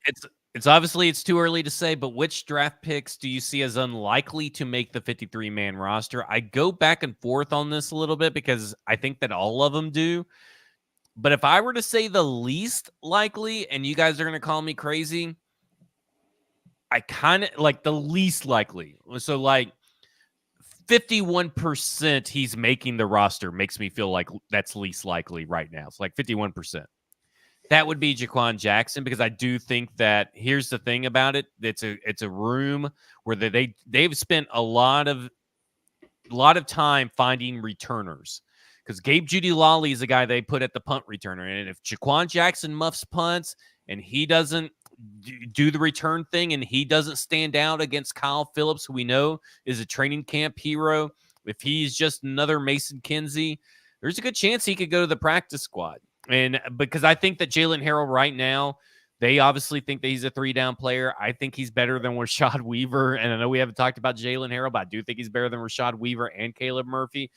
It's obviously it's too early to say, but which draft picks do you see as unlikely to make the 53-man roster? I go back and forth on this a little bit because I think that all of them do. But if I were to say the least likely, and you guys are going to call me crazy, I kind of like the least likely. So like 51% he's making the roster makes me feel like that's least likely right now. It's like 51%. That would be Jaquan Jackson, because I do think that here's the thing about it. It's a room where they've spent a lot of time finding returners, because Gabe Jeudy-Lally is the guy they put at the punt returner. And if Jaquan Jackson muffs punts and he doesn't do the return thing and he doesn't stand out against Kyle Phillips, who we know is a training camp hero, if he's just another Mason Kinsey, there's a good chance he could go to the practice squad. And because I think that Jalen Harrell right now, they obviously think that he's a 3-down player. I think he's better than Rashad Weaver. And I know we haven't talked about Jalen Harrell, but I do think he's better than Rashad Weaver and Caleb Murphy.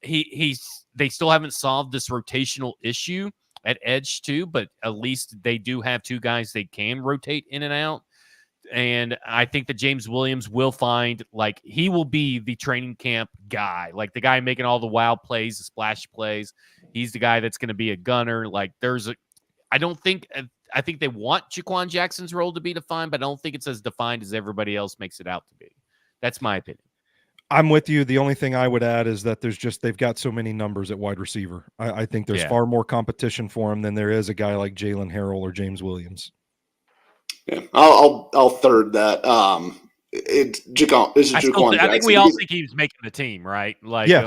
They still haven't solved this rotational issue at edge too, but at least they do have two guys they can rotate in and out. And I think that James Williams will find, like, he will be the training camp guy, like the guy making all the wild plays, the splash plays. He's the guy that's going to be a gunner. Like, I think they want Jaquan Jackson's role to be defined, but I don't think it's as defined as everybody else makes it out to be. That's my opinion. I'm with you. The only thing I would add is that they've got so many numbers at wide receiver. I think there's far more competition for him than there is a guy like Jalen Harrell or James Williams. Yeah, I'll third that. It's Jaquan Jackson. I think we all think he's making the team, right? Like, yeah.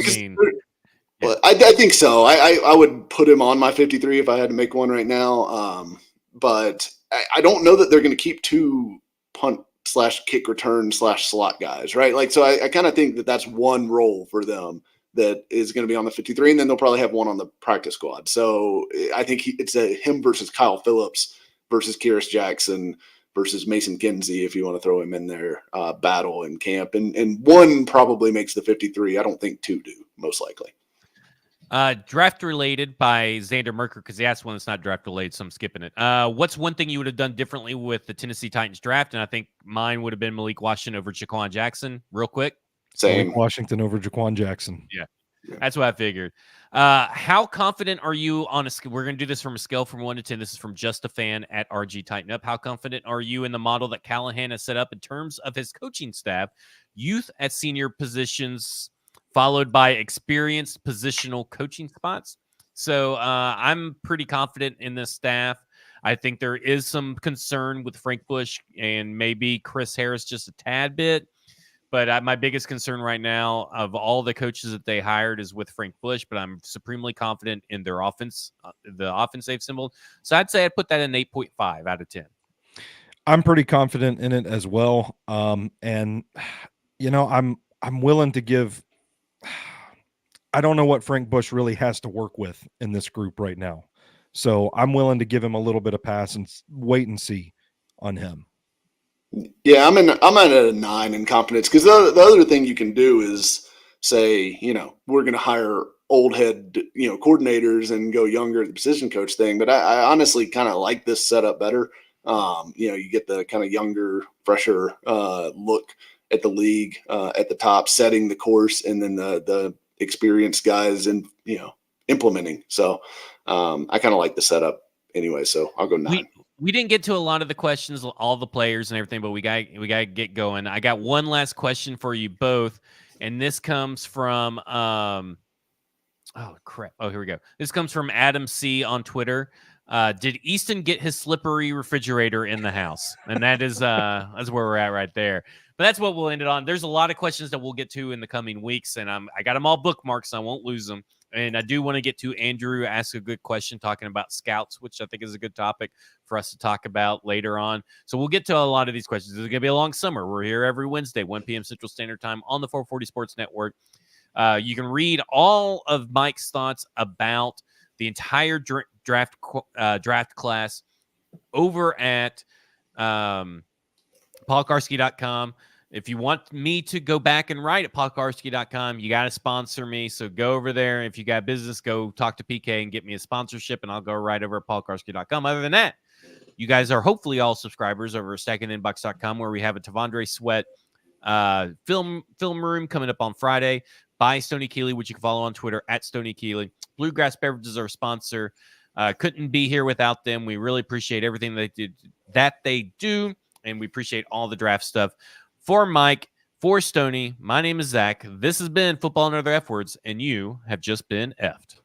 I think so. I would put him on my 53 if I had to make one right now. But I don't know that they're going to keep two punt / kick return / slot guys, right? Like, so I kind of think that that's one role for them that is going to be on the 53, and then they'll probably have one on the practice squad. So I think it's a him versus Kyle Phillips versus Kyrus Jackson versus Mason Kinsey, if you want to throw him in there, battle in camp. And one probably makes the 53. I don't think two do, most likely. Draft related by Xander Merker, because he asked one that's not draft related, so I'm skipping it. What's one thing you would have done differently with the Tennessee Titans draft? And I think mine would have been Malik Washington over Jaquan Jackson. Real quick. Same. Malik Washington over Jaquan Jackson. Yeah. That's what I figured. How confident are you on a scale? We're going to do this from a scale from 1 to 10. This is from Just a Fan at RG Tighten Up. How confident are you in the model that Callahan has set up in terms of his coaching staff, youth at senior positions, followed by experienced positional coaching spots? So I'm pretty confident in this staff. I think there is some concern with Frank Bush and maybe Chris Harris just a tad bit. But my biggest concern right now of all the coaches that they hired is with Frank Bush, but I'm supremely confident in their offense, the offense they've assembled. So I'd say I'd put that in 8.5 out of 10. I'm pretty confident in it as well. And I'm willing to give, I don't know what Frank Bush really has to work with in this group right now. So I'm willing to give him a little bit of pass and wait and see on him. Yeah, I'm at a 9 in confidence, because the other thing you can do is say, we're going to hire old head, coordinators and go younger at the position coach thing. But I honestly kind of like this setup better. You get the kind of younger, fresher look at the league at the top, setting the course, and then the experienced guys and implementing. So I kind of like the setup anyway. So I'll go 9. We didn't get to a lot of the questions, all the players and everything, but we got to get going. I got one last question for you both, and this comes from Oh, crap. Oh, here we go. This comes from Adam C. on Twitter. Did Easton get his slippery refrigerator in the house? And that's where we're at right there. But that's what we'll end it on. There's a lot of questions that we'll get to in the coming weeks, and I got them all bookmarked, so I won't lose them. And I do want to get to Andrew ask a good question talking about scouts, which I think is a good topic for us to talk about later on. So we'll get to a lot of these questions. It's going to be a long summer. We're here every Wednesday, 1 p.m. Central Standard Time on the 440 Sports Network. You can read all of Mike's thoughts about the entire draft class over at paulkarski.com. If you want me to go back and write at paulkarski.com, you got to sponsor me. So go over there. If you got business, go talk to PK and get me a sponsorship, and I'll go right over at paulkarski.com. Other than that, you guys are hopefully all subscribers over at stackinginbox.com, where we have a Tavondre Sweat film room coming up on Friday by Stoney Keeley, which you can follow on Twitter at Stoney Keeley. Bluegrass Beverages are a sponsor. Couldn't be here without them. We really appreciate everything that they do, and we appreciate all the draft stuff. For Mike, for Stoney, my name is Zach. This has been Football and Other F Words, and you have just been effed.